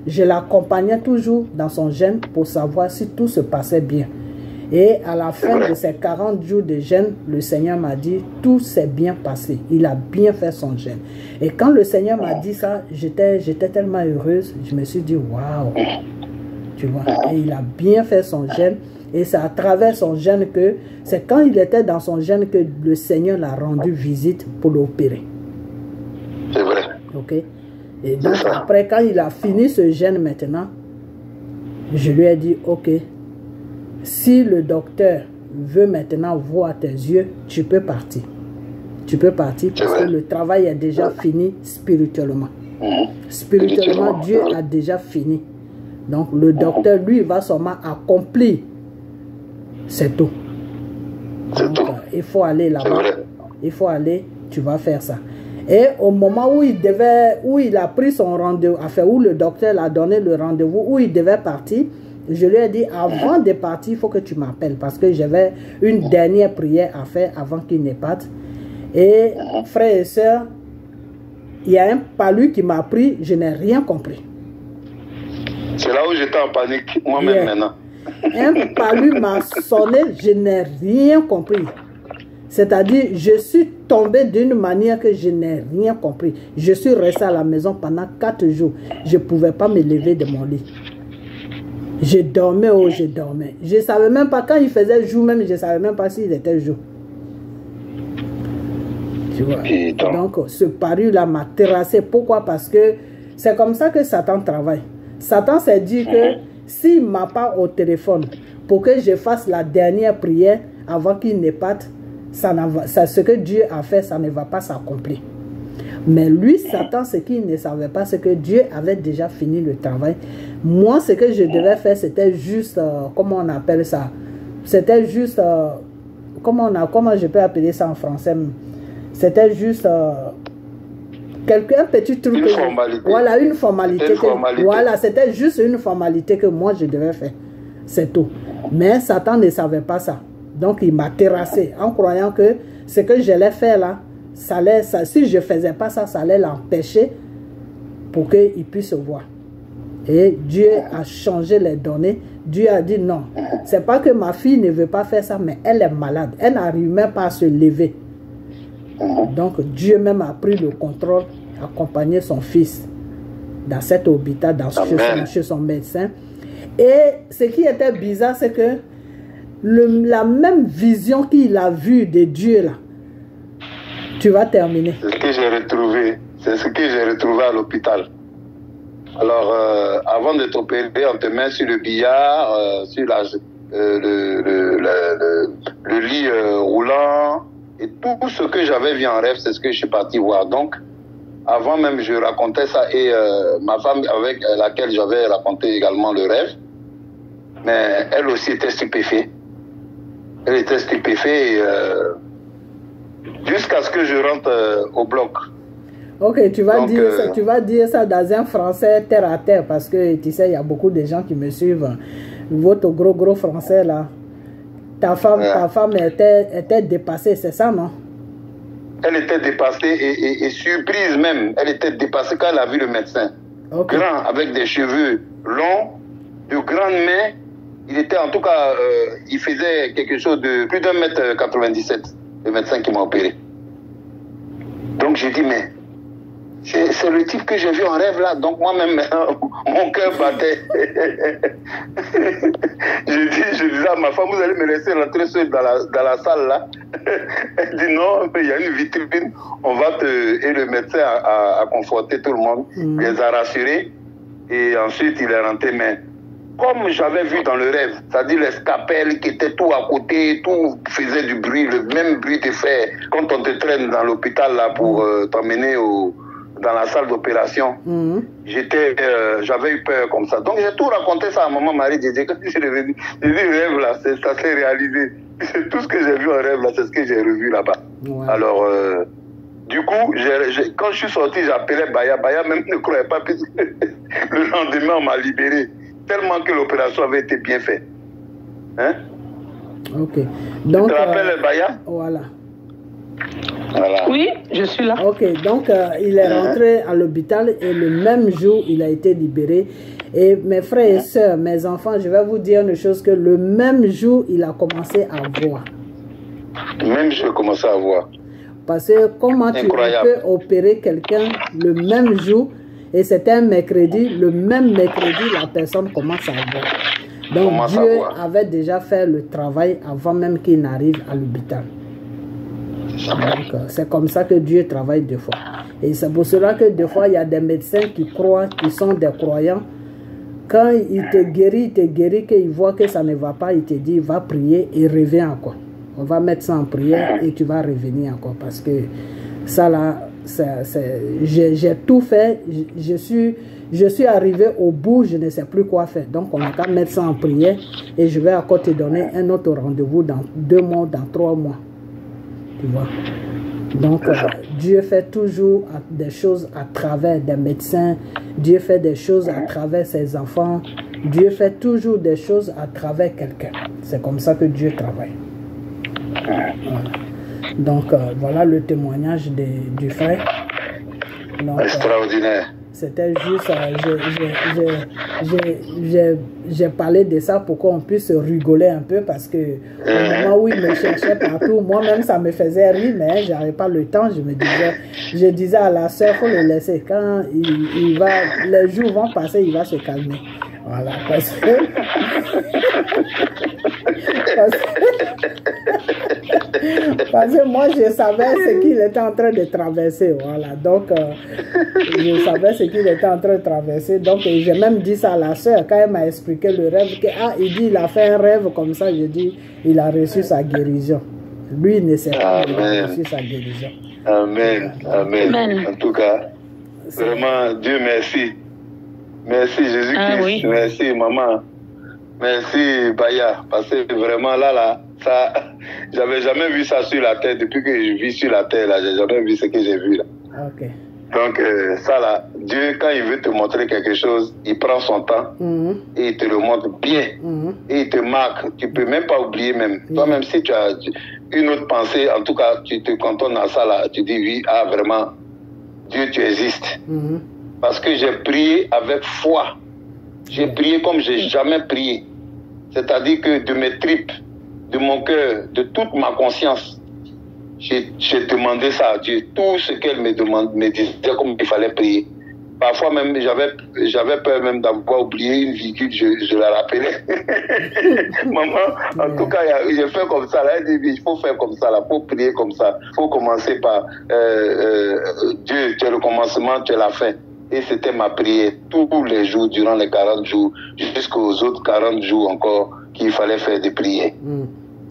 je l'accompagnais toujours dans son jeûne pour savoir si tout se passait bien. Et à la fin de ces 40 jours de jeûne, le Seigneur m'a dit, tout s'est bien passé. Il a bien fait son jeûne. Et quand le Seigneur m'a dit ça, j'étais tellement heureuse. Je me suis dit, waouh! Tu vois, et il a bien fait son jeûne. Et c'est à travers son jeûne que, c'est quand il était dans son jeûne que le Seigneur l'a rendu visite pour l'opérer. C'est vrai. Ok? Et donc après, quand il a fini ce jeûne maintenant, je lui ai dit, ok, si le docteur veut maintenant voir tes yeux, tu peux partir. Tu peux partir parce que le travail est déjà fini spirituellement. Spirituellement, Dieu a déjà fini. Donc le docteur, lui, va seulement accomplir. C'est tout. Donc, il faut aller là-bas. Il faut aller, tu vas faire ça. Et au moment où il a pris son rendez-vous, enfin où le docteur l'a donné le rendez-vous, où il devait partir, je lui ai dit, avant de partir, il faut que tu m'appelles parce que j'avais une dernière prière à faire avant qu'il ne parte. Et frères et sœurs, il y a un palu qui m'a pris, je n'ai rien compris. C'est là où j'étais en panique, moi-même maintenant. Un palu m'a sonné, je n'ai rien compris. C'est-à-dire, je suis tombée d'une manière que je n'ai rien compris. Je suis restée à la maison pendant 4 jours. Je ne pouvais pas me lever de mon lit. Je dormais, oh, je dormais. Je ne savais même pas, quand il faisait jour même, je ne savais même pas s'il était jour. Tu vois? Donc, ce paru-là m'a terrassé. Pourquoi? Parce que c'est comme ça que Satan travaille. Satan s'est dit que s'il m'a pas au téléphone pour que je fasse la dernière prière avant qu'il ne parte, ce que Dieu a fait, ça ne va pas s'accomplir. Mais lui, Satan, ce qu'il ne savait pas, c'est que Dieu avait déjà fini le travail. Moi, ce que je devais faire, c'était juste, comment on appelle ça? C'était juste, comment je peux appeler ça en français? C'était juste un petit truc. Une formalité. Voilà, une formalité. Formalité. Voilà, c'était juste une formalité que moi, je devais faire. C'est tout. Mais Satan ne savait pas ça. Donc, il m'a terrassé en croyant que ce que j'allais faire là, si je ne faisais pas ça, ça allait l'empêcher pour qu'il puisse voir. Et Dieu a changé les données. Dieu a dit non. Ce n'est pas que ma fille ne veut pas faire ça, mais elle est malade. Elle n'arrive même pas à se lever. Donc, Dieu même a pris le contrôle, accompagné son fils dans cet hôpital, chez son médecin. Et ce qui était bizarre, c'est que la même vision qu'il a vue de Dieu là, tu vas terminer. C'est ce que j'ai retrouvé. C'est ce que j'ai retrouvé à l'hôpital. Alors, avant de t'opérer, on te met sur le billard, sur le lit roulant. Et tout ce que j'avais vu en rêve, c'est ce que je suis parti voir. Donc, avant même, je racontais ça. Et ma femme, avec laquelle j'avais raconté également le rêve, mais elle aussi était stupéfaite. Elle était stupéfaite jusqu'à ce que je rentre au bloc. Ok, tu vas dire ça dans un français terre à terre, parce que tu sais, il y a beaucoup de gens qui me suivent. Votre gros français là, ta femme était dépassée, c'est ça, non? Elle était dépassée et surprise même. Elle était dépassée quand elle a vu le médecin. Okay. Grand, avec des cheveux longs, de grandes mains. Il était en tout cas, il faisait quelque chose de plus d'1,97 m, le médecin qui m'a opéré. Donc j'ai dit, mais c'est le type que j'ai vu en rêve là. Donc moi-même, mon cœur battait. je disais à ma femme, vous allez me laisser rentrer seule dans la salle là. Elle dit non, il y a une vitrine, on va Et le médecin a conforté tout le monde, il les a rassurés. Et ensuite il est rentré, mais comme j'avais vu dans le rêve, c'est-à-dire les scapelles qui étaient tout à côté, tout faisait du bruit, le même bruit de fait quand on te traîne dans l'hôpital là pour t'emmener dans la salle d'opération. J'avais eu peur comme ça. Donc j'ai tout raconté ça à maman Marie. J'ai dit, quand je suis revenu, j'ai dit, le rêve là, ça s'est réalisé. C'est tout ce que j'ai vu en rêve là, c'est ce que j'ai revu là-bas. Ouais. Alors, du coup, quand je suis sorti, j'appelais Baya. Baya même ne croyait pas, puisque le lendemain, on m'a libéré. Tellement que l'opération avait été bien faite. Hein? Ok. Donc, tu te rappelles Baya? Voilà. Oui, je suis là. Ok, donc il est rentré à l'hôpital et le même jour, il a été libéré. Et mes frères et sœurs, mes enfants, je vais vous dire une chose, que le même jour, il a commencé à voir. Même je commençais à voir. Parce que comment tu peux opérer quelqu'un le même jour, et c'était un mercredi, le même mercredi, la personne commence à voir. Donc Dieu avait déjà fait le travail avant même qu'il n'arrive à l'hôpital. C'est comme ça que Dieu travaille des fois. Et c'est pour cela que des fois, il y a des médecins qui croient, qui sont des croyants. Quand il te guérit, qu'il voit que ça ne va pas, il te dit, va prier et reviens encore. On va mettre ça en prière et tu vas revenir encore. Parce que ça là, j'ai tout fait. Je suis arrivé au bout, je ne sais plus quoi faire. Donc on a qu'à mettre ça en prière et je vais encore te donner un autre rendez-vous dans 2 mois, dans 3 mois. Tu vois. Donc, Dieu fait toujours des choses à travers des médecins. Dieu fait des choses à travers ses enfants. Dieu fait toujours des choses à travers quelqu'un. C'est comme ça que Dieu travaille. Voilà. Donc, voilà le témoignage du frère. Donc, extraordinaire. C'était juste, j'ai parlé de ça pour qu'on puisse rigoler un peu parce que au moment où il me cherchait partout, moi-même ça me faisait rire, mais j'avais pas le temps. Je disais à la soeur, faut le laisser. Quand les jours vont passer, il va se calmer. Voilà, parce que moi je savais ce qu'il était en train de traverser, voilà, donc je savais ce qu'il était en train de traverser, donc j'ai même dit ça à la soeur quand elle m'a expliqué le rêve, il dit il a fait un rêve comme ça, je dis il a reçu sa guérison, lui il ne sait pas, il a reçu sa guérison. Amen, amen, en tout cas, vraiment Dieu merci. Merci Jésus-Christ, merci maman, merci Baya, parce que vraiment là, ça, j'avais jamais vu ça sur la terre, depuis que je vis sur la terre, là, j'ai jamais vu ce que j'ai vu là. Okay. Donc ça là, Dieu quand il veut te montrer quelque chose, il prend son temps et il te le montre bien et il te marque, tu peux même pas oublier même. Toi-même si tu as une autre pensée, en tout cas tu te cantonnes à ça là, tu dis oui, ah vraiment, Dieu tu existes. Parce que j'ai prié avec foi. J'ai prié comme j'ai jamais prié. C'est-à-dire que de mes tripes, de mon cœur, de toute ma conscience, j'ai demandé ça à Dieu. Tout ce qu'elle me disait comme il fallait prier. Parfois même, j'avais peur même d'avoir oublié une virgule, je la rappelais. Maman, en tout cas, j'ai fait comme ça. Là, elle dit, il faut faire comme ça, il faut prier comme ça. Il faut commencer par Dieu, tu es le commencement, tu es la fin. Et c'était ma prière tous les jours, durant les 40 jours, jusqu'aux autres 40 jours encore qu'il fallait faire des prières.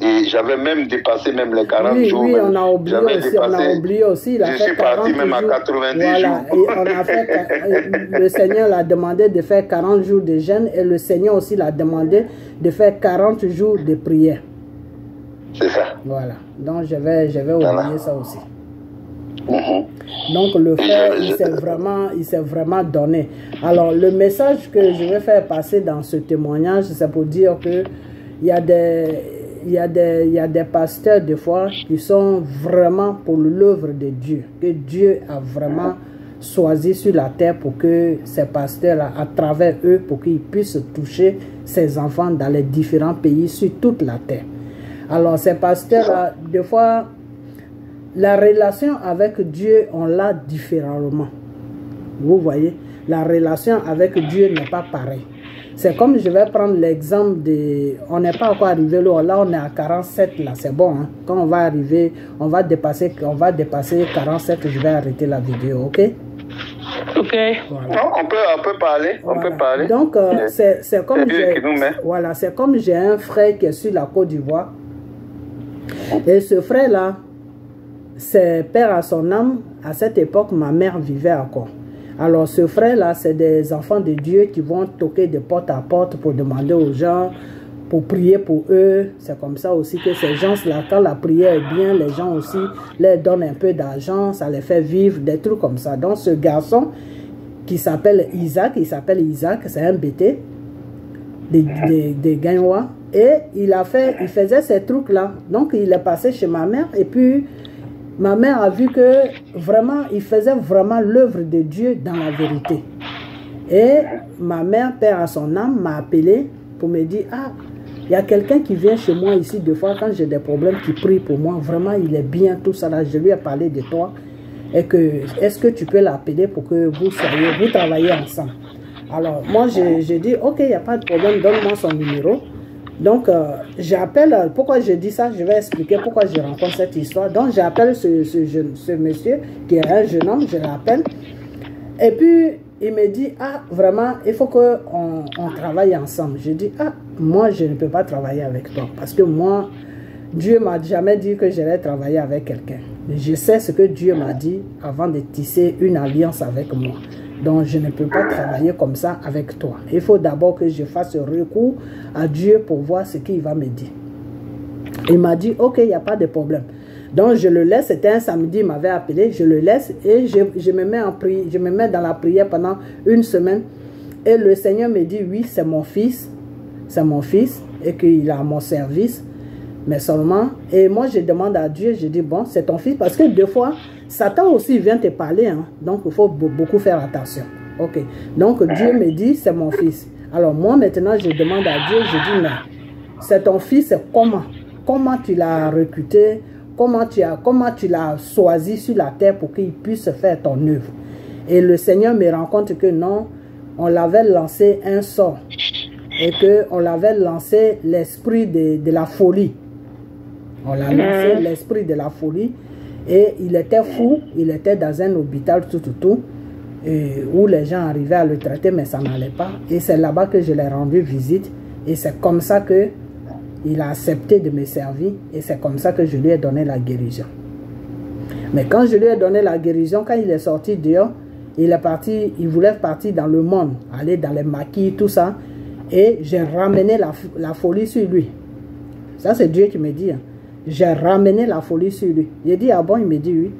Et j'avais même dépassé même les 40 jours. Oui, on a oublié aussi. Je suis parti même à 90 voilà, jours. Et on a fait, le Seigneur l'a demandé de faire 40 jours de jeûne et le Seigneur aussi l'a demandé de faire 40 jours de prière. C'est ça. Voilà. Donc, j'avais oublié ça aussi. Donc le frère, il s'est vraiment donné. Alors le message que je vais faire passer dans ce témoignage, c'est pour dire que il y a des pasteurs des fois qui sont vraiment pour l'œuvre de Dieu, que Dieu a vraiment choisi sur la terre pour que ces pasteurs-là, à travers eux, pour qu'ils puissent toucher ces enfants dans les différents pays sur toute la terre. Alors ces pasteurs-là, des fois, la relation avec Dieu, on l'a différemment. Vous voyez, la relation avec Dieu n'est pas pareille. C'est comme, je vais prendre l'exemple de... On n'est pas encore arrivé là, on est à 47 là, c'est bon. Hein? Quand on va arriver, on va dépasser 47, je vais arrêter la vidéo, ok? Ok. Voilà. Non, on peut parler, voilà. On peut parler. Donc, c'est comme voilà, c'est comme j'ai un frère qui est sur la Côte d'Ivoire. Et ce frère-là, c'est père à son âme. À cette époque, ma mère vivait encore. Alors, ce frère-là, c'est des enfants de Dieu qui vont toquer de porte à porte pour demander aux gens, pour prier pour eux. C'est comme ça aussi que ces gens-là, quand la prière est bien, les gens aussi leur donnent un peu d'argent, ça les fait vivre, des trucs comme ça. Donc, ce garçon qui s'appelle Isaac, c'est un BT des Gagnois. Et il faisait ces trucs-là. Donc, il est passé chez ma mère et puis... Ma mère a vu que vraiment, il faisait vraiment l'œuvre de Dieu dans la vérité. Et ma mère, père à son âme, m'a appelé pour me dire, ah, il y a quelqu'un qui vient chez moi ici deux fois quand j'ai des problèmes, qui prie pour moi. Vraiment, il est bien, tout ça là. Je lui ai parlé de toi. Et que, est-ce que tu peux l'appeler pour que vous travaillez ensemble? Alors, moi, j'ai dit, ok, il n'y a pas de problème, donne-moi son numéro. Donc, j'appelle, pourquoi je dis ça, je vais expliquer pourquoi je rencontre cette histoire. Donc, j'appelle ce monsieur qui est un jeune homme, je l'appelle. Et puis, il me dit, ah, vraiment, il faut qu'on travaille ensemble. Je dis, ah, moi, je ne peux pas travailler avec toi. Parce que moi, Dieu m'a jamais dit que j'allais travailler avec quelqu'un. Je sais ce que Dieu m'a dit avant de tisser une alliance avec moi. Donc, je ne peux pas travailler comme ça avec toi. Il faut d'abord que je fasse recours à Dieu pour voir ce qu'il va me dire. Il m'a dit, ok, il n'y a pas de problème. Donc, je le laisse. C'était un samedi, il m'avait appelé. Je le laisse et je me mets dans la prière pendant une semaine. Et le Seigneur me dit, oui, c'est mon fils. C'est mon fils et qu'il est à mon service. Mais seulement, et moi, je demande à Dieu, je dis, bon, c'est ton fils. Parce que des fois, Satan aussi vient te parler, hein, donc il faut beaucoup faire attention. Ok. Donc Dieu me dit, c'est mon fils. Alors moi maintenant, je demande à Dieu, je dis, mais c'est ton fils, comment? Comment tu l'as recruté? Comment tu l'as choisi sur la terre pour qu'il puisse faire ton œuvre? Et le Seigneur me rend compte que non, on l'avait lancé un sort. Et qu'on l'avait lancé l'esprit de la folie. On l'a lancé l'esprit de la folie. Et il était fou, il était dans un hôpital tout, où les gens arrivaient à le traiter, mais ça n'allait pas. Et c'est là-bas que je l'ai rendu visite. Et c'est comme ça qu'il a accepté de me servir. Et c'est comme ça que je lui ai donné la guérison. Mais quand je lui ai donné la guérison, quand il est sorti dehors, il voulait partir dans le monde, aller dans les maquis, tout ça. Et j'ai ramené la folie sur lui. Ça, c'est Dieu qui me dit. Hein. J'ai ramené la folie sur lui. J'ai dit, ah bon, il me dit oui.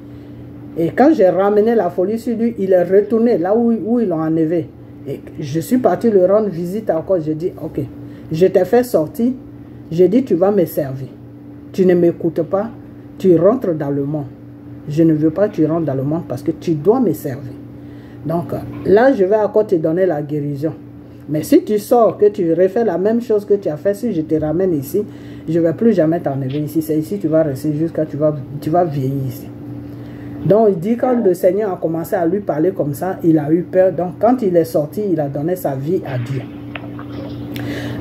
Et quand j'ai ramené la folie sur lui, il est retourné là où ils l'ont enlevé. Et je suis parti le rendre visite encore. J'ai dit, ok, je t'ai fait sortir. J'ai dit, tu vas me servir. Tu ne m'écoutes pas, tu rentres dans le monde. Je ne veux pas que tu rentres dans le monde parce que tu dois me servir. Donc là, je vais encore te donner la guérison. Mais si tu sors, que tu refais la même chose que tu as fait, si je te ramène ici, je ne vais plus jamais t'enlever ici. C'est ici que tu vas rester jusqu'à tu vas vieillir ici. Donc il dit, quand le Seigneur a commencé à lui parler comme ça, il a eu peur. Donc quand il est sorti, il a donné sa vie à Dieu.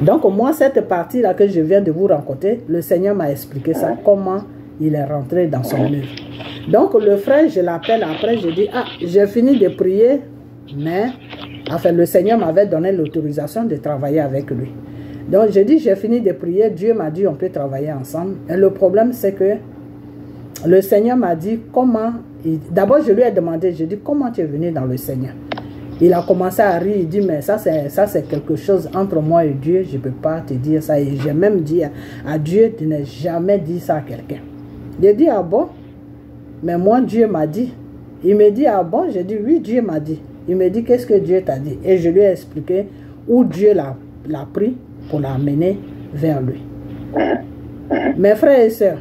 Donc moi, cette partie-là que je viens de vous raconter, le Seigneur m'a expliqué ça, comment il est rentré dans son œuvre. Donc le frère, je l'appelle après, je dis, ah, j'ai fini de prier, mais enfin, le Seigneur m'avait donné l'autorisation de travailler avec lui. Donc j'ai dit, j'ai fini de prier, Dieu m'a dit, on peut travailler ensemble. Et le problème, c'est que le Seigneur m'a dit, comment... D'abord, je lui ai demandé, je dis, comment tu es venu dans le Seigneur? Il a commencé à rire, il dit, mais ça c'est quelque chose entre moi et Dieu, je ne peux pas te dire ça. Et j'ai même dit à Dieu de ne jamais dire ça à quelqu'un. J'ai dit, ah bon? Mais moi, Dieu m'a dit. Il me dit, ah bon? J'ai dit, oui, Dieu m'a dit. Il me dit, qu'est-ce que Dieu t'a dit? Et je lui ai expliqué où Dieu l'a pris pour l'amener vers lui. Mes frères et sœurs,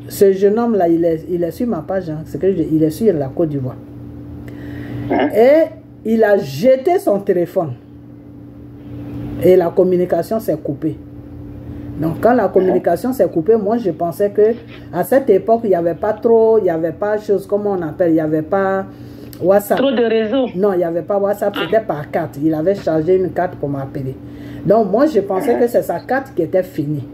ce jeune homme-là, il est sur ma page, hein, il est sur la Côte d'Ivoire. Et il a jeté son téléphone. Et la communication s'est coupée. Donc quand la communication s'est coupée, moi je pensais que à cette époque, il n'y avait pas trop, il n'y avait pas chose, comment on appelle, il n'y avait pas WhatsApp. Trop de réseaux. Non, il n'y avait pas WhatsApp, c'était par carte. Il avait chargé une carte pour m'appeler. Donc moi je pensais que c'est sa carte qui était finie.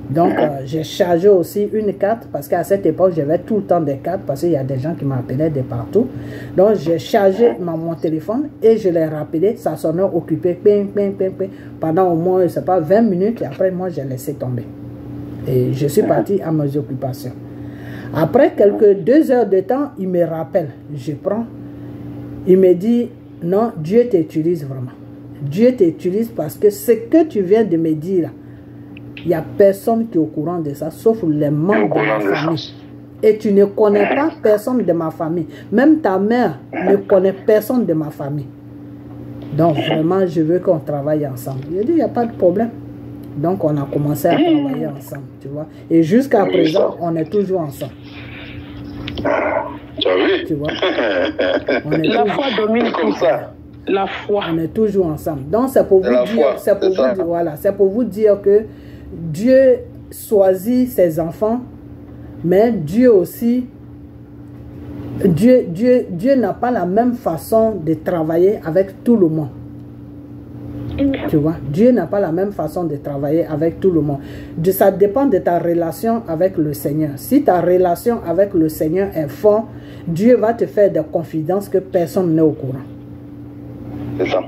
Donc j'ai chargé aussi une carte parce qu'à cette époque j'avais tout le temps des cartes parce qu'il y a des gens qui m'appelaient de partout. Donc j'ai chargé mon téléphone et je l'ai rappelé, ça sonnait occupé, ping, ping, ping, ping, pendant au moins, je sais pas, 20 minutes et après moi j'ai laissé tomber. Et je suis parti à mes occupations. Après quelques 2 heures de temps, il me rappelle, je prends, il me dit, non, Dieu t'utilise vraiment. Dieu t'utilise parce que ce que tu viens de me dire là, il n'y a personne qui est au courant de ça, sauf les membres de ma famille. Et tu ne connais pas personne de ma famille. Même ta mère ne connaît personne de ma famille. Donc vraiment, je veux qu'on travaille ensemble. Je dis, il n'y a pas de problème. Donc on a commencé à travailler ensemble, tu vois. Et jusqu'à présent, on est toujours ensemble. Tu as vu? Tu vois? La foi domine comme ça. La foi. On est toujours ensemble. Donc c'est pour vous dire, c'est pour vous dire que Dieu choisit ses enfants, mais Dieu aussi, Dieu n'a pas la même façon de travailler avec tout le monde. Tu vois, Dieu n'a pas la même façon de travailler avec tout le monde. Ça dépend de ta relation avec le Seigneur. Si ta relation avec le Seigneur est forte, Dieu va te faire des confidences que personne n'est au courant. C'est ça.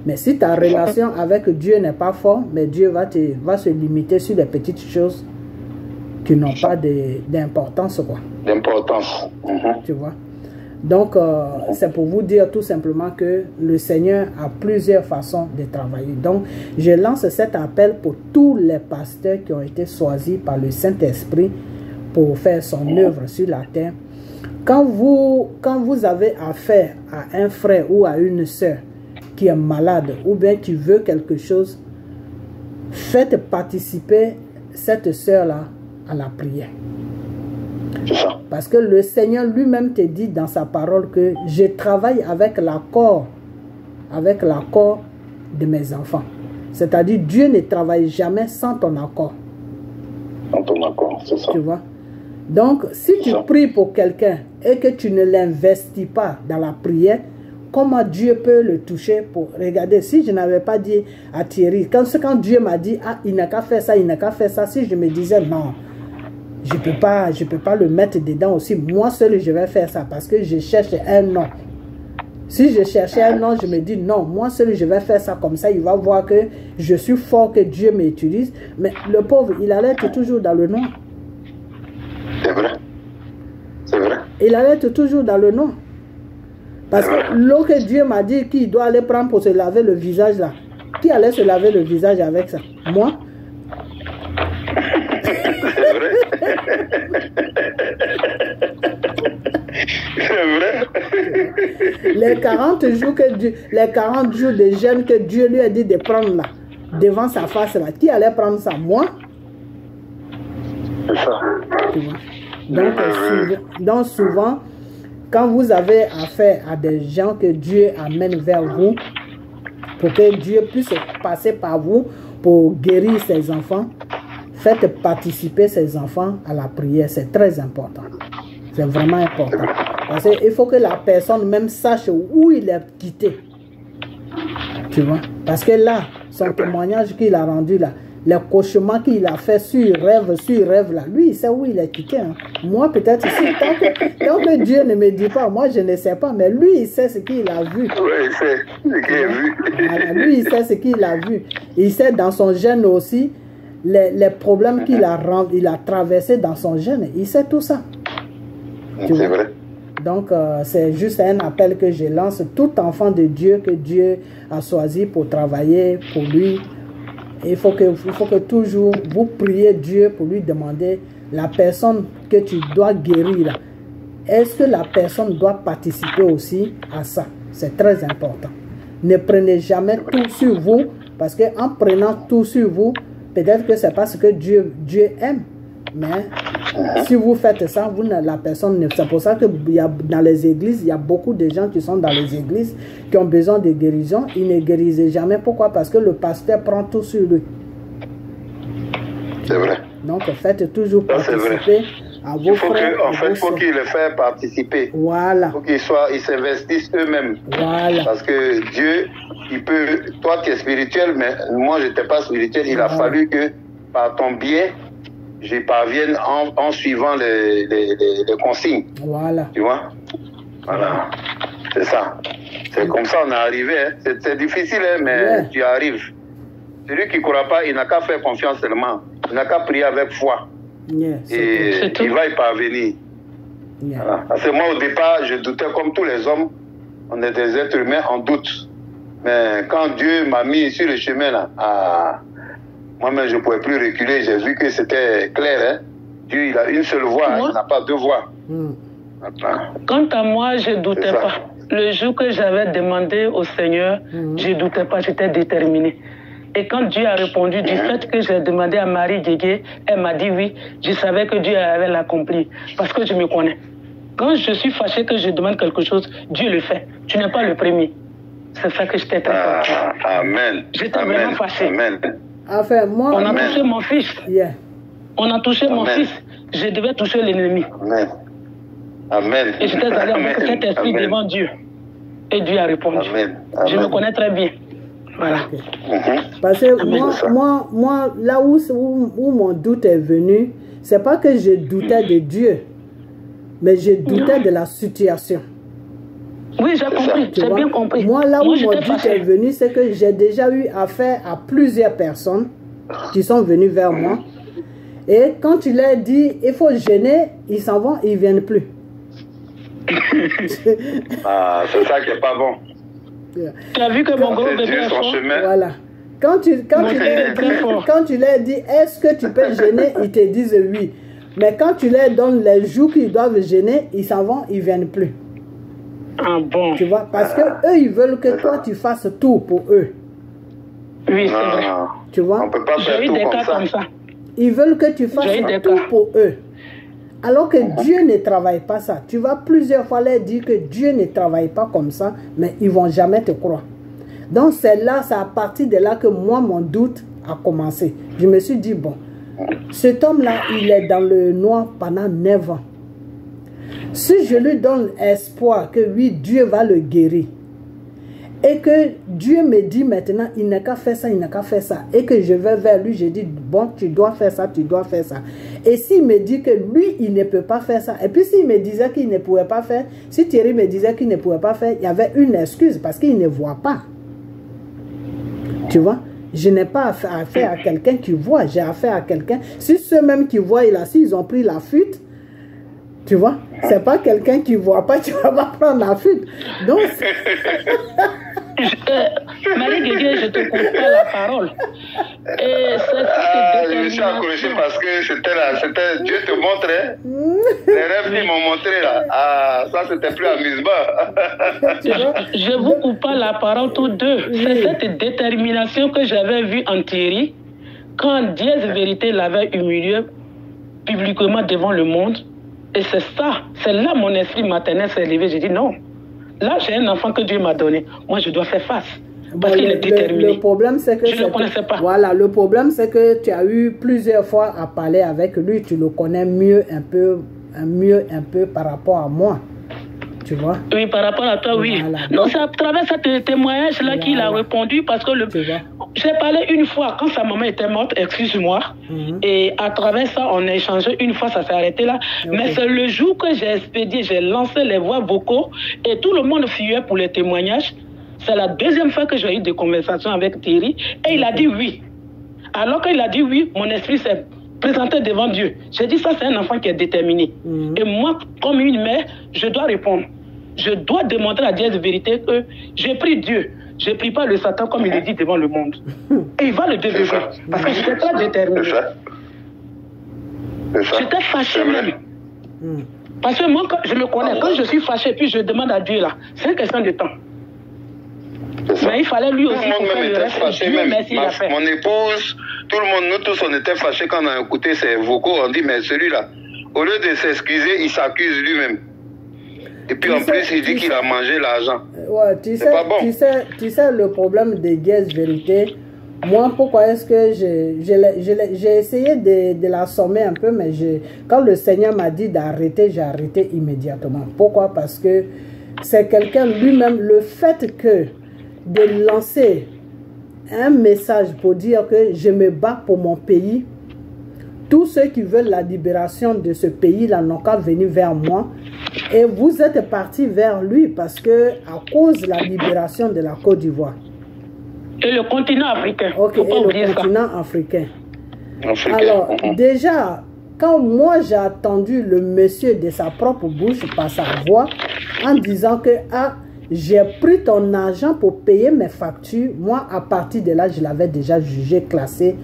Mais si ta relation avec Dieu n'est pas forte, mais Dieu va se limiter sur des petites choses qui n'ont pas d'importance, quoi. D'importance. Tu vois. Donc, c'est pour vous dire tout simplement que le Seigneur a plusieurs façons de travailler. Donc, je lance cet appel pour tous les pasteurs qui ont été choisis par le Saint-Esprit pour faire son œuvre sur la terre. Quand vous avez affaire à un frère ou à une sœur qui est malade ou bien qui veut quelque chose, faites participer cette sœur-là à la prière. C'est ça. Parce que le Seigneur lui-même te dit dans sa parole que je travaille avec l'accord de mes enfants. C'est-à-dire Dieu ne travaille jamais sans ton accord. Sans ton accord, c'est ça. Tu vois? Donc, si tu pries pour quelqu'un et que tu ne l'investis pas dans la prière, comment Dieu peut le toucher pour... Regardez, si je n'avais pas dit à Thierry, quand Dieu m'a dit, ah, il n'a qu'à faire ça, il n'a qu'à faire ça, si je me disais, non, je peux pas le mettre dedans aussi, moi seul je vais faire ça, parce que je cherche un nom. Si je cherchais un nom, je me dis, non, moi seul je vais faire ça, comme ça, il va voir que je suis fort, que Dieu m'utilise. Mais le pauvre, il allait être toujours dans le noir. C'est vrai. C'est vrai. Il allait être toujours dans le noir. Parce que l'eau que Dieu m'a dit qu'il doit aller prendre pour se laver le visage là, qui allait se laver le visage avec ça? Moi? C'est vrai. C'est vrai. Les 40 jours de jeûne que Dieu lui a dit de prendre là, devant sa face là, qui allait prendre ça? Moi? C'est ça. Tu vois? Donc souvent, quand vous avez affaire à des gens que Dieu amène vers vous, pour que Dieu puisse passer par vous pour guérir ses enfants, faites participer ses enfants à la prière. C'est très important. C'est vraiment important. Parce qu'il faut que la personne même sache où il est quitté. Tu vois? Parce que là, son témoignage qu'il a rendu là, les cauchemars qu'il a fait sur rêve là, lui, il sait où il est quitté. Hein. Moi, peut-être ici, tant que Dieu ne me dit pas, moi, je ne sais pas, mais lui, il sait ce qu'il a vu. Oui, il sait ce qu'il a vu. Voilà, lui, il sait ce qu'il a vu. Il sait dans son gène aussi, les problèmes qu'il a traversés dans son gène. Il sait tout ça. C'est vrai. Donc, c'est juste un appel que je lance. Tout enfant de Dieu que Dieu a choisi pour travailler pour lui, il faut que toujours vous priez Dieu pour lui demander la personne que tu dois guérir. Est-ce que la personne doit participer aussi à ça? C'est très important. Ne prenez jamais tout sur vous, parce qu'en prenant tout sur vous, peut-être que c'est parce que Dieu aime. Mais si vous faites ça, la personne, c'est pour ça que dans les églises, il y a beaucoup de gens qui sont dans les églises qui ont besoin de guérison. Ils ne guérissent jamais. Pourquoi? Parce que le pasteur prend tout sur lui. C'est vrai. Donc, faites toujours participer à vos frères. En fait, il faut qu'ils les fassent participer. Voilà. Il faut qu'ils s'investissent eux-mêmes. Voilà. Parce que Dieu, il peut... Toi, tu es spirituel, mais moi, je n'étais pas spirituel. Il a fallu que, par ton biais, j'y parvienne en suivant les consignes. Voilà. Tu vois? Voilà. C'est ça. C'est comme ça on est arrivé. Hein. C'est difficile, hein, mais tu arrives. Celui qui ne croit pas, il n'a qu'à faire confiance seulement. Il n'a qu'à prier avec foi. Et il va y parvenir. Voilà. Parce que moi, au départ, je doutais comme tous les hommes. On est des êtres humains, on doute. Mais quand Dieu m'a mis sur le chemin, là, moi-même, je ne pouvais plus reculer. J'ai vu que c'était clair. Hein? Dieu, il a une seule voix, il n'a pas deux voix. Quant à moi, je ne doutais pas. Le jour que j'avais demandé au Seigneur, je ne doutais pas, j'étais déterminée. Et quand Dieu a répondu du fait que j'ai demandé à Marie Guégué, elle m'a dit oui, je savais que Dieu avait l'accompli. Parce que je me connais. Quand je suis fâché que je demande quelque chose, Dieu le fait. Tu n'es pas le premier. C'est ça que j'étais très fâché. Amen. J'étais vraiment fâché. Amen. Enfin, moi, on a touché mon fils. On a touché mon fils. Je devais toucher l'ennemi. Amen. Amen. Et j'étais allé avec cet esprit devant Dieu. Et Dieu a répondu. Amen. Je me connais très bien. Voilà. Parce que moi, là où mon doute est venu, c'est pas que je doutais de Dieu, mais je doutais de la situation. Oui, j'ai compris, j'ai bien compris. Moi, là où mon doute est venu, c'est que j'ai déjà eu affaire à plusieurs personnes qui sont venues vers moi. Et quand tu leur dis, il faut jeûner, ils s'en vont, ils ne viennent plus. C'est ça qui n'est pas bon. Tu as vu que mon gros bébé est fort. Voilà. Quand tu leur dis, est-ce que tu peux jeûner, ils te disent oui. Mais quand tu leur donnes les jours qu'ils doivent jeûner, ils s'en vont, ils ne viennent plus. Ah bon? Tu vois, parce que eux, ils veulent que toi, tu fasses tout pour eux. Oui, c'est vrai. Tu vois? On peut pas faire tout comme ça. Ils veulent que tu fasses tout pour eux. Alors que Dieu ne travaille pas ça. Tu vas plusieurs fois leur dire que Dieu ne travaille pas comme ça, mais ils ne vont jamais te croire. Donc c'est là, c'est à partir de là que moi, mon doute a commencé. Je me suis dit, bon, cet homme-là, il est dans le noir pendant 9 ans. Si je lui donne espoir que oui, Dieu va le guérir, et que Dieu me dit maintenant, il n'a qu'à faire ça, il n'a qu'à faire ça, et que je vais vers lui, je dis, bon, tu dois faire ça, tu dois faire ça. Et s'il me dit que lui, il ne peut pas faire ça, et puis s'il me disait qu'il ne pouvait pas faire, si Thierry me disait qu'il ne pouvait pas faire, il y avait une excuse, parce qu'il ne voit pas. Tu vois? Je n'ai pas affaire à quelqu'un qui voit, j'ai affaire à quelqu'un. Si ceux-mêmes qui voient, là, s'ils ont pris la fuite, tu vois, c'est pas quelqu'un qui voit pas, tu vas pas prendre la fuite. Donc, Marie Guégué, je te coupe pas la parole. Je me suis accroché parce que c'était Dieu te montrait. Les rêves qu'ils m'ont montré là. Ah, ça c'était plus amusement. Je vous coupe pas la parole tous deux. C'est cette détermination que j'avais vue en Thierry quand Dièse Vérité l'avait humilié publiquement devant le monde. Et c'est ça, c'est là mon esprit maternel s'est élevé. J'ai dit non. Là, j'ai un enfant que Dieu m'a donné. Moi, je dois faire face. Parce qu'il est déterminé. Le problème, c'est que... Je ne le connaissais pas. Voilà, le problème, c'est que tu as eu plusieurs fois à parler avec lui. Tu le connais mieux un peu par rapport à moi. Tu vois? Oui, par rapport à toi, oui. Voilà. Non, c'est à travers ce témoignage-là qu'il a répondu parce que j'ai parlé une fois quand sa maman était morte, excuse-moi, et à travers ça, on a échangé une fois, ça s'est arrêté là. Mais c'est le jour que j'ai expédié, j'ai lancé les voix vocaux et tout le monde fuyait pour les témoignages. C'est la deuxième fois que j'ai eu des conversations avec Thierry et il a dit oui. Alors qu'il a dit oui, mon esprit s'est présenté devant Dieu. J'ai dit ça, c'est un enfant qui est déterminé. Et moi, comme une mère, je dois répondre. Je dois démontrer à Dieu de vérité que j'ai pris Dieu. Je ne prie pas le Satan comme il est dit devant le monde. Et il va le délivrer. Parce que j'étais très déterminé. J'étais fâché même. Parce que moi, quand je me connais, quand je suis fâché, puis je demande à Dieu là, c'est une question de temps. Mais il fallait lui aussi pour faire le reste. Dieu merci, il a fait. Mon épouse, tout le monde, nous tous, on était fâchés quand on a écouté ses vocaux. On dit, mais celui-là, au lieu de s'excuser, il s'accuse lui-même. Et puis en plus, il dit qu'il a mangé l'argent. Ouais, tu sais, le problème de Dièse Vérité, moi, pourquoi est-ce que j'ai essayé de la sommer un peu, mais quand le Seigneur m'a dit d'arrêter, j'ai arrêté immédiatement. Pourquoi? Parce que c'est quelqu'un lui-même, le fait que de lancer un message pour dire que je me bats pour mon pays, tous ceux qui veulent la libération de ce pays-là n'ont qu'à venir vers moi. Et vous êtes partis vers lui parce que à cause de la libération de la Côte d'Ivoire. Et le continent africain. Ok, et le continent africain. Alors, déjà, quand moi j'ai entendu le monsieur de sa propre bouche, par sa voix, en disant que j'ai pris ton argent pour payer mes factures, moi, à partir de là, je l'avais déjà jugé, classé,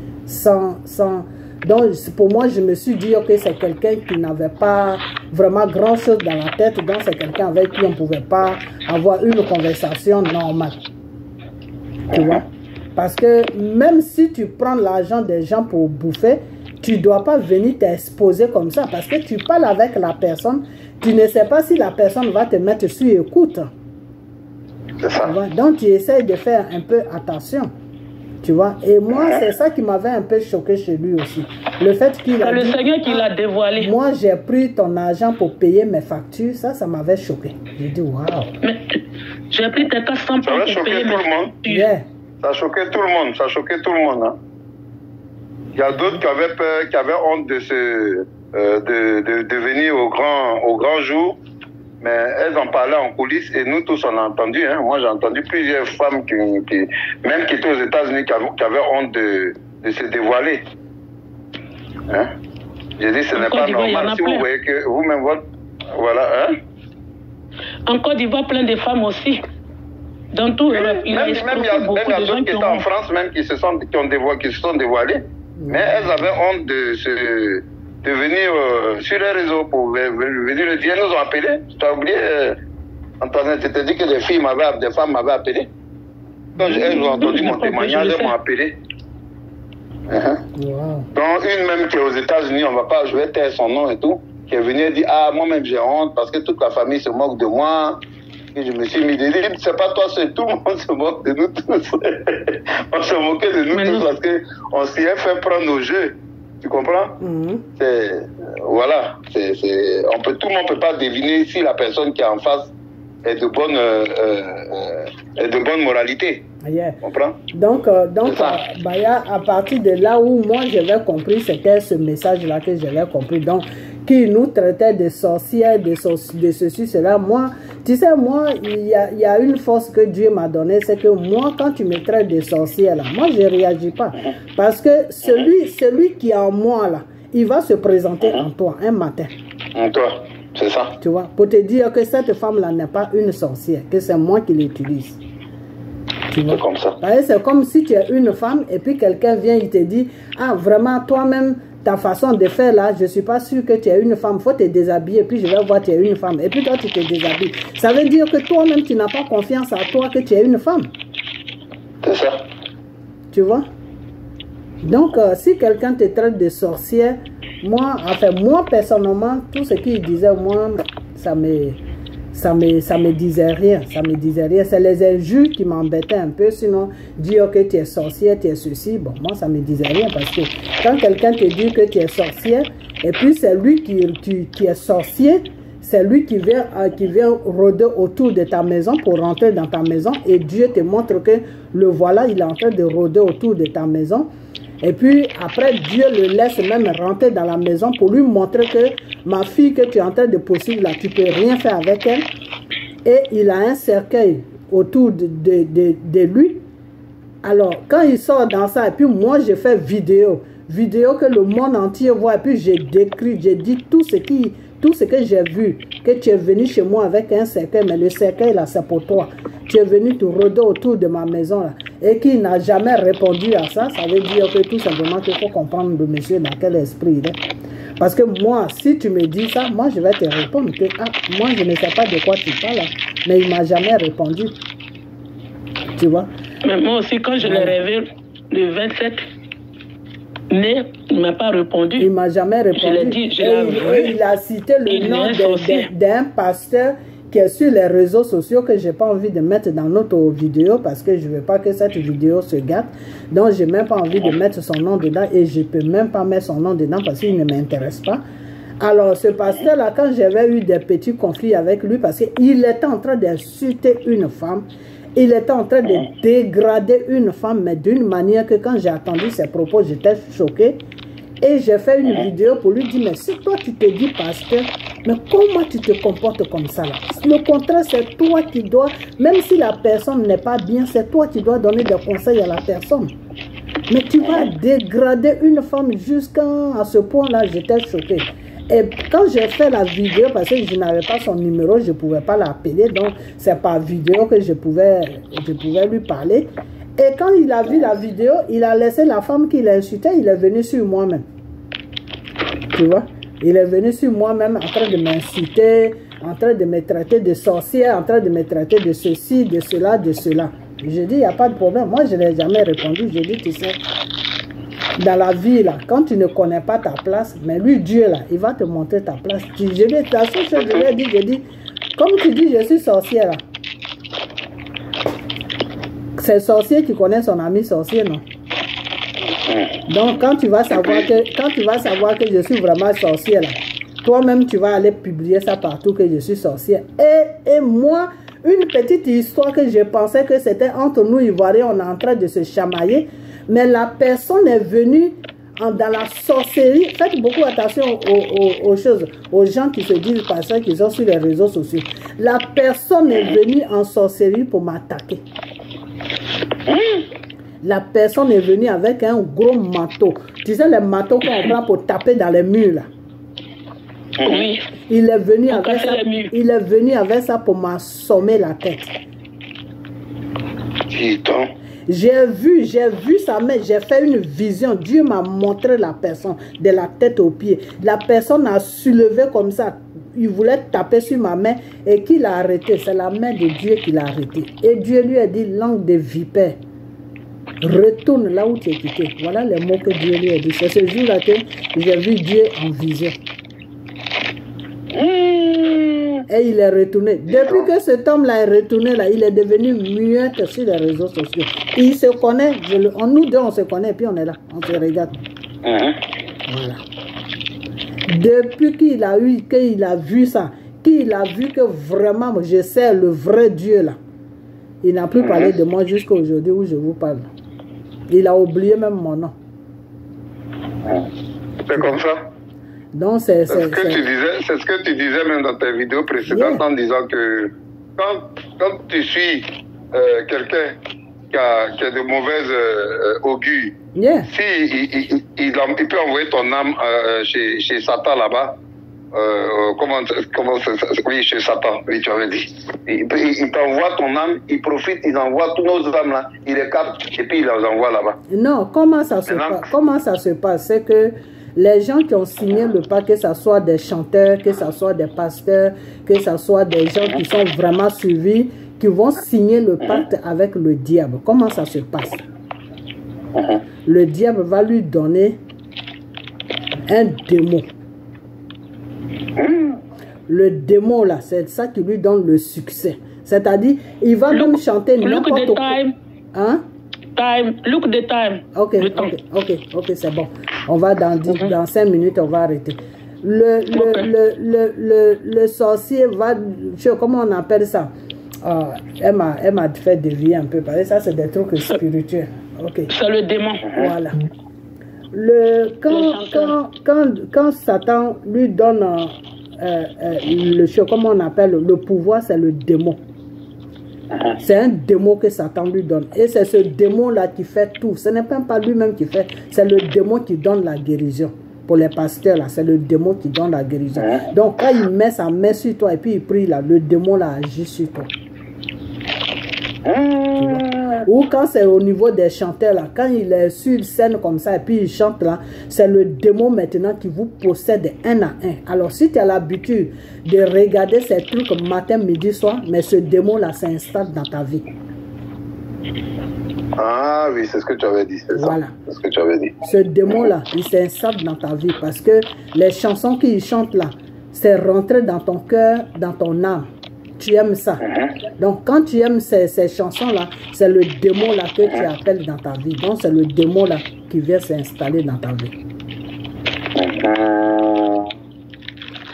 Donc, pour moi, je me suis dit que c'est quelqu'un qui n'avait pas vraiment grand-chose dans la tête. Donc, c'est quelqu'un avec qui on ne pouvait pas avoir une conversation normale. Tu vois? Parce que même si tu prends l'argent des gens pour bouffer, tu ne dois pas venir t'exposer comme ça. Parce que tu parles avec la personne, tu ne sais pas si la personne va te mettre sur écoute. Donc, tu essaies de faire un peu attention. Tu vois, et moi, c'est ça qui m'avait un peu choqué chez lui aussi. Le fait qu'il a dit, le Seigneur qui l'a dévoilé. Moi, j'ai pris ton argent pour payer mes factures. Ça m'avait choqué. J'ai dit, waouh. J'ai pris tes 400 pour payer mes factures. Ça a choqué tout le monde. Ça a choqué tout le monde. Hein. Il y a d'autres qui avaient peur, qui avaient honte de venir au grand jour. Mais elles en parlaient en coulisses et nous tous on a entendu. Hein. Moi j'ai entendu plusieurs femmes même qui étaient aux États-Unis qui avaient honte de se dévoiler. Hein? J'ai dit ce n'est pas normal. Si vous voyez que vous-même voilà. Hein? En Côte d'Ivoire, plein de femmes aussi. Dans tout Europe, il y a beaucoup de gens qui étaient en France même qui se sont dévoilés. Mais elles avaient honte de venir sur les réseaux pour venir le dire. Elles nous ont appelés. Tu as oublié, Antoinette, je t'ai dit que des femmes m'avaient appelé. Quand elles ont entendu mon témoignage, elles m'ont appelé. Wow. Donc une même qui est aux États-Unis, je vais taire son nom et tout. qui est venue et dit, ah, moi-même j'ai honte parce que toute la famille se moque de moi. Et je me suis mis des livres, c'est pas toi seul, tout le monde se moque de nous tous. On se moquait de nous tous parce qu'on s'y est fait prendre au jeu. Tu comprends? Voilà. Tout le monde ne peut pas deviner si la personne qui est en face est de bonne moralité. Yeah. Tu comprends? Donc Baya, à partir de là où moi j'avais compris, c'était ce message-là que j'avais compris. Donc, qui nous traitait de sorcières, de ceci, cela. Moi, tu sais, moi, il y a une force que Dieu m'a donnée, c'est que moi, quand tu me traites de sorcière, là, moi, je ne réagis pas. Parce que celui qui est en moi, là, il va se présenter en toi un matin. En toi, c'est ça. Tu vois, pour te dire que cette femme-là n'est pas une sorcière, que c'est moi qui l'utilise. C'est comme ça. C'est comme si tu es une femme et puis quelqu'un vient, il te dit, ah, vraiment, toi-même, ta façon de faire là, je ne suis pas sûr que tu es une femme, il faut te déshabiller, puis je vais voir que tu es une femme. Et puis toi, tu te déshabilles. Ça veut dire que toi-même, tu n'as pas confiance à toi que tu es une femme. C'est ça. Tu vois? Donc, si quelqu'un te traite de sorcière, moi personnellement, tout ce qu'il disait, moi, ça me disait rien, c'est les injures qui m'embêtaient un peu, sinon dire que tu es sorcière, tu es ceci, bon, moi ça me disait rien, parce que quand quelqu'un te dit que tu es sorcière, et puis c'est lui qui est sorcier, c'est lui qui vient rôder autour de ta maison pour rentrer dans ta maison, et Dieu te montre que le voilà, il est en train de rôder autour de ta maison. Et puis après, Dieu le laisse même rentrer dans la maison pour lui montrer que ma fille que tu es en train de poursuivre là, tu ne peux rien faire avec elle. Et il a un cercueil autour de lui. Alors, quand il sort dans ça, et puis moi, j'ai fait vidéo que le monde entier voit, et puis j'ai décrit, j'ai dit tout ce que j'ai vu, que tu es venu chez moi avec un cercueil, mais le cercueil là, c'est pour toi. Tu es venu te rôder autour de ma maison là, et qui n'a jamais répondu à ça, ça veut dire que tout simplement qu'il faut comprendre le monsieur dans quel esprit il est. Parce que moi, si tu me dis ça, moi je vais te répondre que moi je ne sais pas de quoi tu parles, mais il ne m'a jamais répondu. Tu vois? Mais moi aussi, quand je l'ai rêvé le 27 mai, il ne m'a pas répondu. Il ne m'a jamais répondu. Je l'ai dit, il a cité le nom d'un pasteur qui est sur les réseaux sociaux que je n'ai pas envie de mettre dans notre vidéo parce que je ne veux pas que cette vidéo se gâte. Donc, je n'ai même pas envie de mettre son nom dedans et je ne peux même pas mettre son nom dedans parce qu'il ne m'intéresse pas. Alors, ce pasteur-là, quand j'avais eu des petits conflits avec lui parce qu'il était en train d'insulter une femme, il était en train de dégrader une femme, mais d'une manière que quand j'ai entendu ses propos, j'étais choquée. Et j'ai fait une vidéo pour lui dire, mais si toi tu te dis pasteur, mais comment tu te comportes comme ça là? Le contraire, c'est toi qui dois, même si la personne n'est pas bien, c'est toi qui dois donner des conseils à la personne. Mais tu vas dégrader une femme jusqu'à ce point-là, j'étais choquée. Et quand j'ai fait la vidéo, parce que je n'avais pas son numéro, je ne pouvais pas l'appeler, donc c'est par vidéo que je pouvais lui parler. Et quand il a vu la vidéo, il a laissé la femme qui l'insultait, il est venu sur moi-même. Tu vois? Il est venu sur moi-même en train de m'insulter, en train de me traiter de sorcière, en train de me traiter de ceci, de cela, de cela. Je dis, il n'y a pas de problème. Moi, je n'ai jamais répondu. Je dis, tu sais, dans la vie, là, quand tu ne connais pas ta place, mais lui, Dieu, là, il va te montrer ta place. La seule chose que je lui ai dit, comme tu dis, je suis sorcière, là. C'est sorcier qui connaît son ami sorcier, non? Donc, quand tu vas savoir que je suis vraiment sorcière, toi-même, tu vas aller publier ça partout que je suis sorcière. Et moi, une petite histoire que je pensais que c'était entre nous, Ivoiriens, on est en train de se chamailler, mais la personne est venue dans la sorcellerie. Faites beaucoup attention aux choses, aux gens qui se disent pasteurs, qui sont sur les réseaux sociaux. La personne est venue en sorcellerie pour m'attaquer. La personne est venue avec un gros marteau. Tu sais, les marteaux qu'on prend pour taper dans les murs, là. Oui. Il est venu avec ça pour m'assommer la tête. J'ai vu sa main, j'ai fait une vision. Dieu m'a montré la personne, de la tête aux pieds. La personne a soulevé comme ça. Il voulait taper sur ma main et qui l'a arrêté? C'est la main de Dieu qui l'a arrêté. Et Dieu lui a dit, langue de vipère, retourne là où tu es quitté. Voilà les mots que Dieu lui a dit. C'est ce jour-là que j'ai vu Dieu en vision. Et il est retourné. Depuis que cet homme-là est retourné, là, il est devenu muette sur les réseaux sociaux. Il se connaît, nous deux on se connaît, puis on est là, on se regarde. Voilà. Depuis qu'il a vu ça, qu'il a vu que vraiment je sais le vrai Dieu là, il n'a plus parlé de moi jusqu'à aujourd'hui où je vous parle. Il a oublié même mon nom. C'est comme ça. Donc c'est ce que tu disais même dans tes vidéos précédentes, en disant que quand tu suis quelqu'un qui a de mauvaises augures, si il peut envoyer ton âme chez Satan là-bas, oui, chez Satan, oui, tu avais dit. Il t'envoie ton âme, il profite, il envoie tous nos âmes là, il les capte et puis il les envoie là-bas. Non, comment ça se passe? C'est que les gens qui ont signé le pacte, que ce soit des chanteurs, que ce soit des pasteurs, que ce soit des gens qui sont vraiment suivis, qui vont signer le pacte avec le diable. Comment ça se passe? Le diable va lui donner un démon. Le démon là, c'est ça qui lui donne le succès. C'est-à-dire, il va même chanter n'importe quoi. Hein? Look the time. Ok, c'est bon. On va dans 5 minutes, on va arrêter. Le sorcier va, comment on appelle ça? Elle m'a fait dévier un peu, parce que ça c'est des trucs spirituels. Ok. C'est le démon. Voilà. Quand Satan lui donne comment on appelle le pouvoir, c'est le démon. C'est un démon que Satan lui donne. Et c'est ce démon-là qui fait tout. Ce n'est même pas lui-même qui fait. C'est le démon qui donne la guérison. Pour les pasteurs, là, c'est le démon qui donne la guérison. Donc, quand il met sa main sur toi et puis il prie, là, le démon là, agit sur toi. Ou quand c'est au niveau des chanteurs, là, quand il est sur scène comme ça et puis il chante là, c'est le démon maintenant qui vous possède un à un. Alors si tu as l'habitude de regarder ces trucs matin, midi, soir, mais ce démon là s'installe dans ta vie. Ah oui, c'est ce que tu avais dit. Voilà. C'est ce que tu avais dit. Ce démon là, il s'installe dans ta vie parce que les chansons qu'il chante là, c'est rentré dans ton cœur, dans ton âme. Tu aimes ça. Donc, quand tu aimes ces chansons-là, c'est le démon là que tu appelles dans ta vie. Donc, c'est le démon là qui vient s'installer dans ta vie.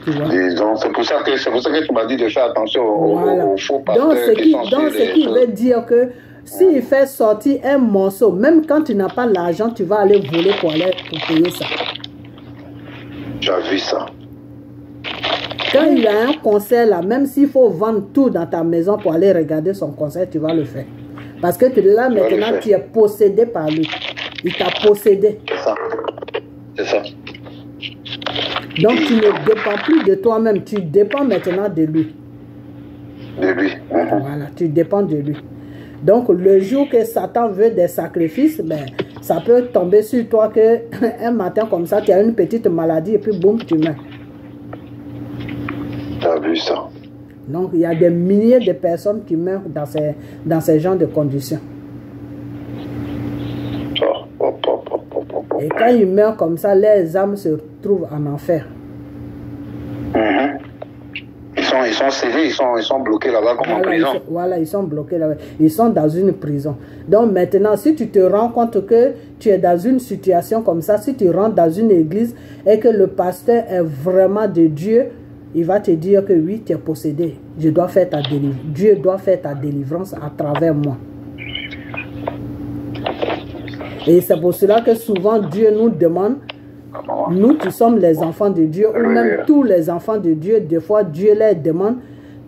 C'est pour ça que tu m'as dit de faire attention aux faux pasteurs. Donc, ce qui veut dire que s'il fait sortir un morceau, même quand tu n'as pas l'argent, tu vas aller voler pour payer ça. Tu as vu ça. Quand il y a un concert là, même s'il faut vendre tout dans ta maison pour aller regarder son concert, tu vas le faire. Parce que là maintenant, tu es possédé par lui. Il t'a possédé. C'est ça. C'est ça. Donc tu ne dépends plus de toi-même, tu dépends maintenant de lui. De lui. Voilà, tu dépends de lui. Donc le jour que Satan veut des sacrifices, ben, ça peut tomber sur toi que un matin comme ça, tu as une petite maladie et puis boum, tu meurs. T'as vu ça? Donc, il y a des milliers de personnes qui meurent dans ces genres de conditions. Et quand ils meurent comme ça, les âmes se trouvent en enfer. Ils sont scellés, ils sont bloqués là-bas comme en prison. Voilà, ils sont bloqués là-bas. Ils sont dans une prison. Donc maintenant, si tu te rends compte que tu es dans une situation comme ça, si tu rentres dans une église et que le pasteur est vraiment de Dieu, il va te dire que oui, tu es possédé. Je dois faire ta délivrance. Dieu doit faire ta délivrance à travers moi. Et c'est pour cela que souvent Dieu nous demande, nous qui sommes les enfants de Dieu, ou même tous les enfants de Dieu, des fois Dieu leur demande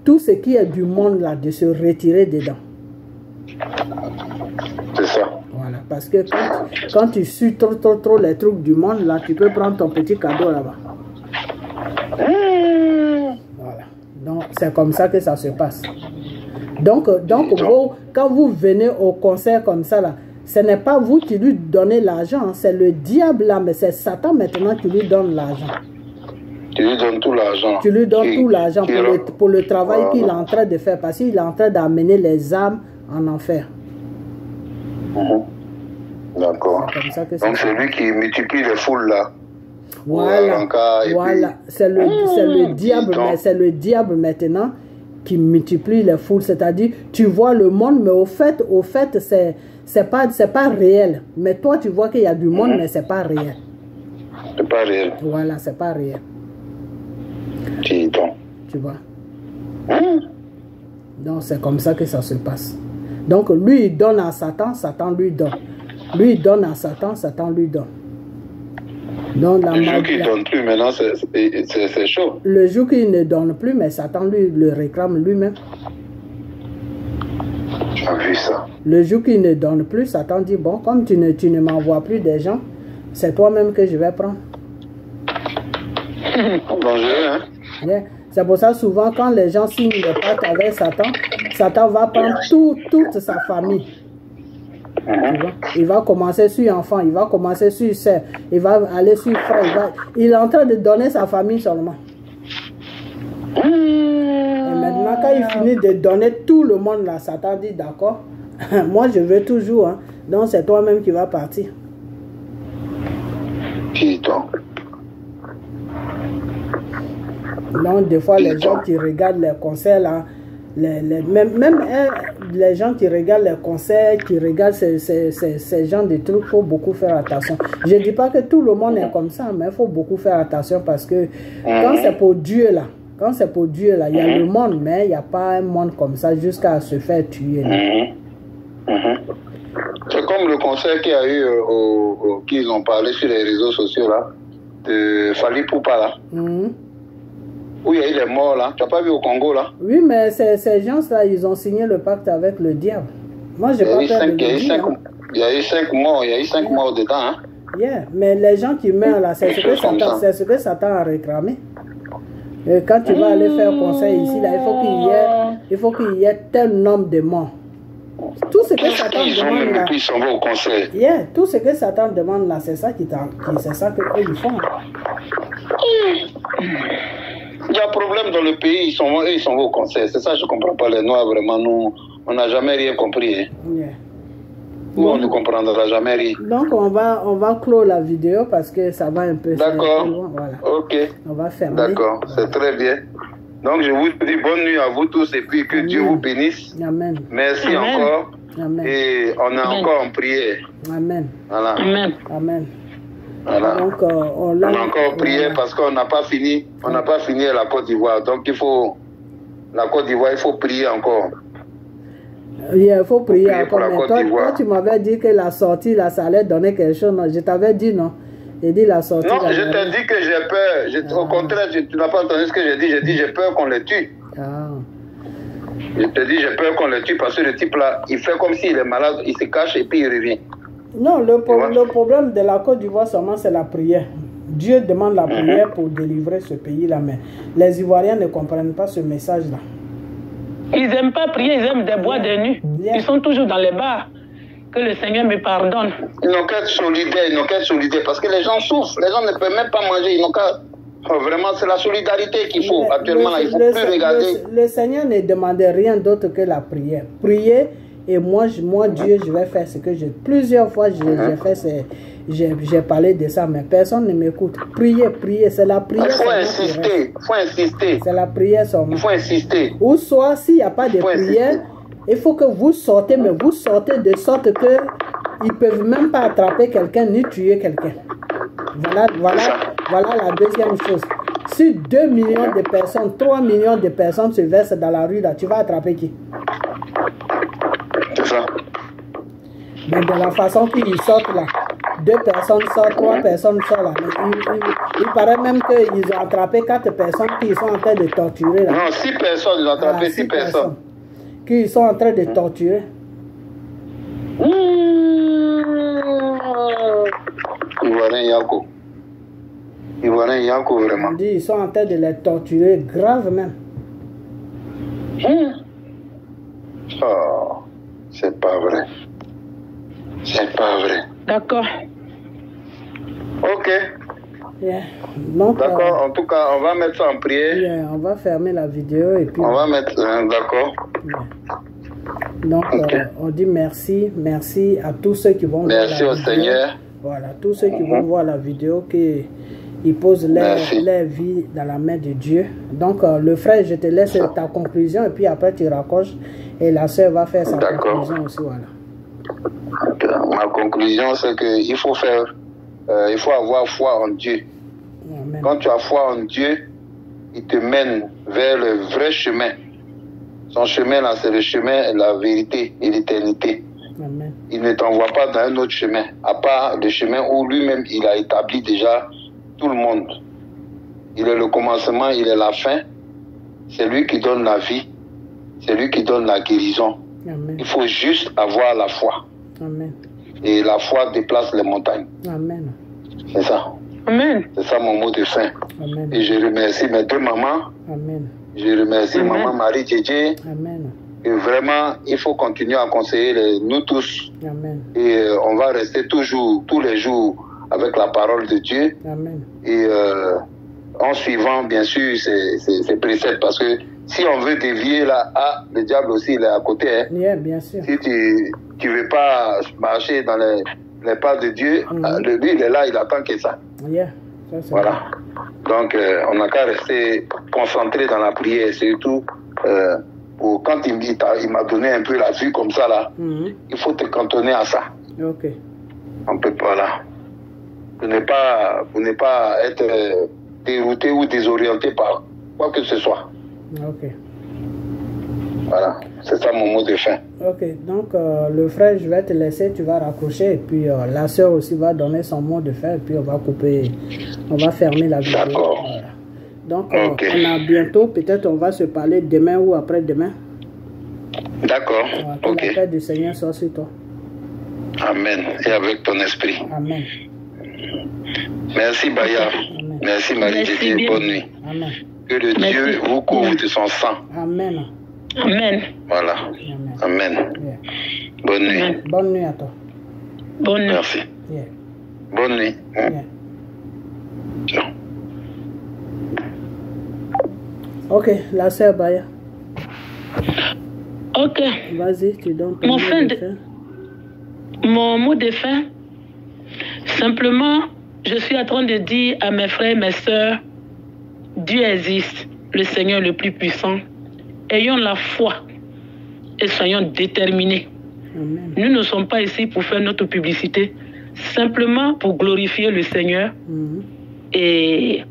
tout ce qui est du monde là, de se retirer dedans. C'est ça. Voilà, parce que quand tu suis trop les trucs du monde là, tu peux prendre ton petit cadeau là-bas. Voilà. Donc, c'est comme ça que ça se passe. Donc quand vous venez au concert comme ça, là, ce n'est pas vous qui lui donnez l'argent, c'est le diable là, mais c'est Satan maintenant qui lui donne l'argent. Tu lui donnes tout l'argent. Tu lui donnes tout l'argent pour le travail qu'il est en train de faire, parce qu'il est en train d'amener les âmes en enfer. D'accord. Donc c'est lui qui multiplie les foules là. Voilà, voilà. C'est le diable, mais c'est le diable maintenant qui multiplie les foules. C'est-à-dire, tu vois le monde, mais au fait, c'est pas réel. Mais toi, tu vois qu'il y a du monde, mais c'est pas réel. C'est pas réel. Voilà, c'est pas réel. Tu vois. Donc, c'est comme ça que ça se passe. Donc, lui, il donne à Satan, Satan lui donne. Lui, il donne à Satan, Satan lui donne. Donc, le jour qu'il ne donne plus, maintenant, c'est chaud. Le jour qu'il ne donne plus, mais Satan lui le réclame lui-même. J'ai vu ça. Le jour qu'il ne donne plus, Satan dit, bon, comme tu ne m'envoies plus des gens, c'est toi-même que je vais prendre. Dangereux, hein? Yeah. C'est pour ça, souvent, quand les gens signent le pacte avec Satan, Satan va prendre toute sa famille. Il va commencer sur enfant, il va commencer sur sœur, il va aller sur frère, il est en train de donner sa famille seulement. Et maintenant, quand il finit de donner tout le monde là, Satan dit d'accord, moi je veux toujours, hein. Donc c'est toi-même qui vas partir. Donc des fois les gens qui regardent les concerts là, même les gens qui regardent les concerts, qui regardent ces genres de trucs, il faut beaucoup faire attention. Je ne dis pas que tout le monde est comme ça, mais il faut beaucoup faire attention parce que quand c'est pour Dieu là, il y a le monde, mais il n'y a pas un monde comme ça jusqu'à se faire tuer. C'est comme le concert qu'il y a eu, qu'ils ont parlé sur les réseaux sociaux là, de Fali Poupa là. Où il y a eu les morts là. Tu n'as pas vu au Congo là? Oui, mais ces gens-là, ils ont signé le pacte avec le diable. Moi, j'ai pas peur de le dire. Il y a eu 5 morts, il y a eu 5 morts dedans. Hein? Yeah, mais les gens qui meurent là, c'est ce que Satan a réclamé. Et quand tu vas aller faire conseil ici, là, il faut qu'il y ait tel nombre de morts. Tout ce que Satan demande là, ils s'en vont au conseil. Yeah, tout ce que Satan demande là, c'est ça c'est ça qu'eux ils font. Il y a un problème dans le pays, ils s'en vont au conseil. C'est ça, je ne comprends pas. Les Noirs, vraiment, nous, on n'a jamais rien compris. Hein. Yeah. Nous, on ne comprendra jamais rien. Donc, on va clore la vidéo parce que ça va un peu. D'accord. Voilà. Ok. On va fermer. D'accord, voilà. C'est très bien. Donc, je vous dis bonne nuit à vous tous et puis que Amen. Dieu vous bénisse. Amen. Merci Amen. Encore. Amen. Et on est Amen. Encore en prière. Amen. Voilà. Amen. Amen. Voilà. Donc, on a encore prié parce qu'on n'a pas fini. On n'a pas fini la Côte d'Ivoire. Donc, la Côte d'Ivoire, il faut prier encore. Il faut prier encore. Mais toi, tu m'avais dit que la sortie, là, ça allait donner quelque chose. Non, je t'avais dit non. J'ai dit la sortie. Non, je t'ai dit que j'ai peur. Au contraire, tu n'as pas entendu ce que j'ai dit. J'ai dit j'ai peur qu'on les tue. Je te dis j'ai peur qu'on les tue parce que le type là, il fait comme s'il est malade, il se cache et puis il revient. Non, le problème de la Côte d'Ivoire seulement, c'est la prière. Dieu demande la prière pour délivrer ce pays-là, mais les Ivoiriens ne comprennent pas ce message-là. Ils n'aiment pas prier, ils aiment des bois de nuit. Ils sont toujours dans les bars. Que le Seigneur me pardonne. Ils n'ont qu'à être solidaires, parce que les gens souffrent, les gens ne peuvent même pas manger, ils n'ont qu'à... Vraiment, c'est la solidarité qu'il faut actuellement, il ne faut plus regarder. Le Seigneur ne demandait rien d'autre que la prière. Prier. Et moi, Dieu, je vais faire ce que j'ai... Plusieurs fois, j'ai parlé de ça, mais personne ne m'écoute. Prier, c'est la prière. Il faut insister. C'est la prière seulement. Il faut insister. Ou soit, s'il n'y a pas de prière, il faut que vous sortez, mais vous sortez de sorte que ils ne peuvent même pas attraper quelqu'un ni tuer quelqu'un. Voilà la deuxième chose. Si 2 millions de personnes, 3 millions de personnes se versent dans la rue, là, tu vas attraper qui? C'est ça. Mais de la façon qu'ils sortent là, 2 personnes sortent, 3 personnes sortent là. Il paraît même qu'ils ont attrapé 4 personnes qui sont en train de torturer là. Non, 6 personnes, ils ont attrapé 6 personnes. Qui sont en train de torturer. Ivoirien Yako, vraiment. On dit ils sont en train de les torturer grave même. Oh, c'est pas vrai. C'est pas vrai. D'accord. Ok. Yeah. D'accord, en tout cas, on va mettre ça en prière. Yeah, on va fermer la vidéo et puis... On va mettre... d'accord. Yeah. Donc, on dit merci à tous ceux qui vont voir la vidéo. Merci au Seigneur. Voilà, tous ceux qui vont voir la vidéo, Ils posent leur vie dans la main de Dieu. Donc, le frère, je te laisse ta conclusion et puis après tu raccroches et la sœur va faire sa conclusion aussi. Voilà. Ma conclusion, c'est qu'il faut il faut avoir foi en Dieu. Amen. Quand tu as foi en Dieu, il te mène vers le vrai chemin. Son chemin là, c'est le chemin, la vérité et l'éternité. Amen. Il ne t'envoie pas dans un autre chemin, à part le chemin où lui-même il a établi déjà tout le monde. Il est le commencement, il est la fin. C'est lui qui donne la vie. C'est lui qui donne la guérison. Amen. Il faut juste avoir la foi. Amen. Et la foi déplace les montagnes. Amen. C'est ça. Amen. C'est ça mon mot de fin. Amen. Et je remercie mes deux mamans. Amen. Je remercie maman Marie Djedje. Amen. Et vraiment, il faut continuer à conseiller nous tous. Amen. Et on va rester toujours, tous les jours, avec la parole de Dieu. Amen. Et en suivant, bien sûr, ces préceptes. Parce que si on veut dévier là, le diable aussi, il est à côté. Hein. Yeah, bien sûr. Si tu ne veux pas marcher dans les pas de Dieu, lui, il est là, il attend que ça. Yeah. Ça, voilà. Donc, on n'a qu'à rester concentré dans la prière, surtout quand il m'a donné un peu la vue comme ça, là, il faut te cantonner à ça. Ok. On peut pas, là. Pour ne pas être dérouté ou désorienté par quoi que ce soit. Ok. Voilà. C'est ça mon mot de fin. Ok. Donc, le frère, je vais te laisser, tu vas raccrocher. Et puis, la sœur aussi va donner son mot de fin. Et puis, on va couper, on va fermer la vidéo. D'accord. Voilà. Donc, on a bientôt, peut-être on va se parler demain ou après-demain. D'accord. Que la paix du Seigneur soit sur toi. Amen. Et avec ton esprit. Amen. Merci, Baya. Amen. Merci, Marie Djedje. Bonne nuit. Amen. Que le Dieu vous couvre de son sang. Amen. Amen. Voilà. Amen. Yeah. Bonne nuit. Amen. Bonne nuit à toi. Bonne nuit. Merci. Yeah. Bonne nuit. Yeah. Ciao. Ok, la sœur Baya. Ok. Vas-y, tu donnes ton mot de fin. Mon mot de fin, simplement, je suis en train de dire à mes frères et mes sœurs, Dieu existe, le Seigneur le plus puissant. Ayons la foi et soyons déterminés. Amen. Nous ne sommes pas ici pour faire notre publicité, simplement pour glorifier le Seigneur. Et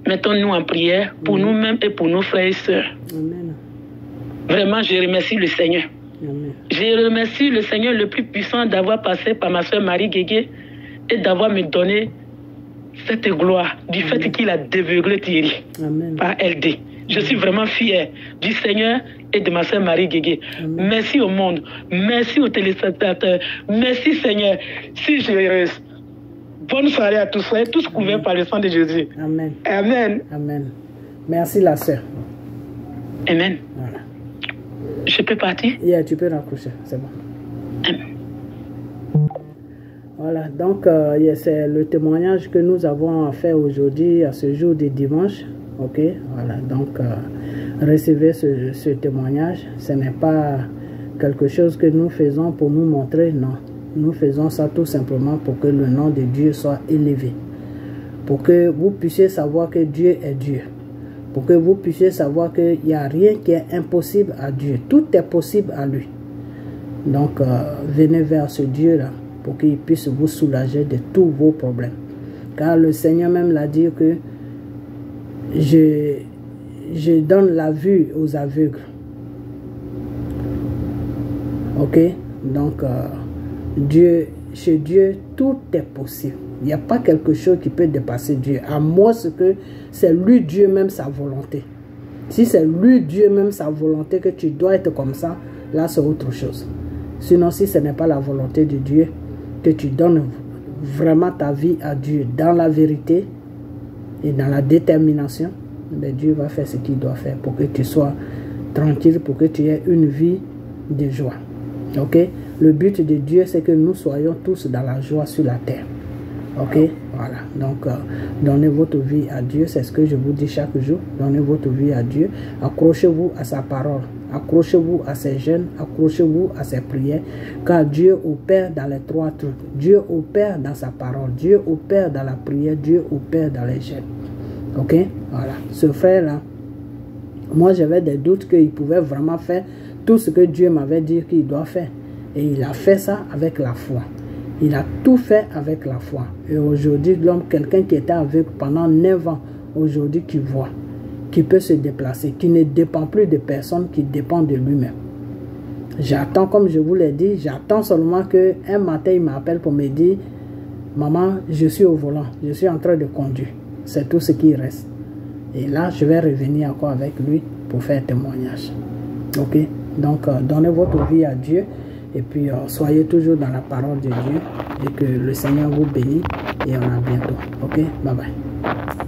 mettons-nous en prière pour nous-mêmes et pour nos frères et sœurs. Amen. Vraiment, je remercie le Seigneur. Amen. Je remercie le Seigneur le plus puissant d'avoir passé par ma soeur Marie Guégué et d'avoir me donné cette gloire du fait qu'il a déveuglé Thierry par LD. Je suis vraiment fier du Seigneur et de ma soeur Marie Guégué. Merci au monde. Merci aux téléspectateurs. Merci Seigneur. Si généreuse. Bonne soirée à tous. Soyez tous couverts par le sang de Jésus. Amen. Amen. Amen. Merci la sœur. Amen. Voilà. Je peux partir? Yeah, tu peux raccrocher. C'est bon. Amen. Voilà, donc c'est le témoignage que nous avons fait aujourd'hui à ce jour de dimanche. Ok, voilà, donc recevez ce témoignage. Ce n'est pas quelque chose que nous faisons pour nous montrer, non. Nous faisons ça tout simplement pour que le nom de Dieu soit élevé. Pour que vous puissiez savoir que Dieu est Dieu. Pour que vous puissiez savoir qu'il n'y a rien qui est impossible à Dieu. Tout est possible à lui. Donc, venez vers ce Dieu-là pour qu'il puisse vous soulager de tous vos problèmes. Car le Seigneur même l'a dit que je donne la vue aux aveugles. Ok? Donc, chez Dieu, tout est possible. Il n'y a pas quelque chose qui peut dépasser Dieu. À moins que c'est lui, Dieu même, sa volonté. Si c'est lui, Dieu même, sa volonté, que tu dois être comme ça, là, c'est autre chose. Sinon, si ce n'est pas la volonté de Dieu, que tu donnes vraiment ta vie à Dieu dans la vérité et dans la détermination, mais Dieu va faire ce qu'il doit faire pour que tu sois tranquille, pour que tu aies une vie de joie. Ok? Le but de Dieu, c'est que nous soyons tous dans la joie sur la terre. Ok, voilà. Donc, donnez votre vie à Dieu. C'est ce que je vous dis chaque jour. Donnez votre vie à Dieu. Accrochez-vous à sa parole. Accrochez-vous à ses jeûnes. Accrochez-vous à ses prières. Car Dieu opère dans les 3 trucs. Dieu opère dans sa parole. Dieu opère dans la prière. Dieu opère dans les jeûnes. Ok, voilà. Ce frère-là, moi j'avais des doutes qu'il pouvait vraiment faire tout ce que Dieu m'avait dit qu'il doit faire. Et il a fait ça avec la foi. Il a tout fait avec la foi. Et aujourd'hui, l'homme, quelqu'un qui était aveugle pendant 9 ans, aujourd'hui qui voit, qui peut se déplacer, qui ne dépend plus de personne, qui dépend de lui-même. J'attends, comme je vous l'ai dit, j'attends seulement qu'un matin, il m'appelle pour me dire, maman, je suis au volant, je suis en train de conduire. C'est tout ce qui reste. Et là, je vais revenir encore avec lui pour faire témoignage. Ok? Donc, donnez votre vie à Dieu. Et puis, soyez toujours dans la parole de Dieu. Et que le Seigneur vous bénisse. Et on a bientôt. Ok? Bye bye.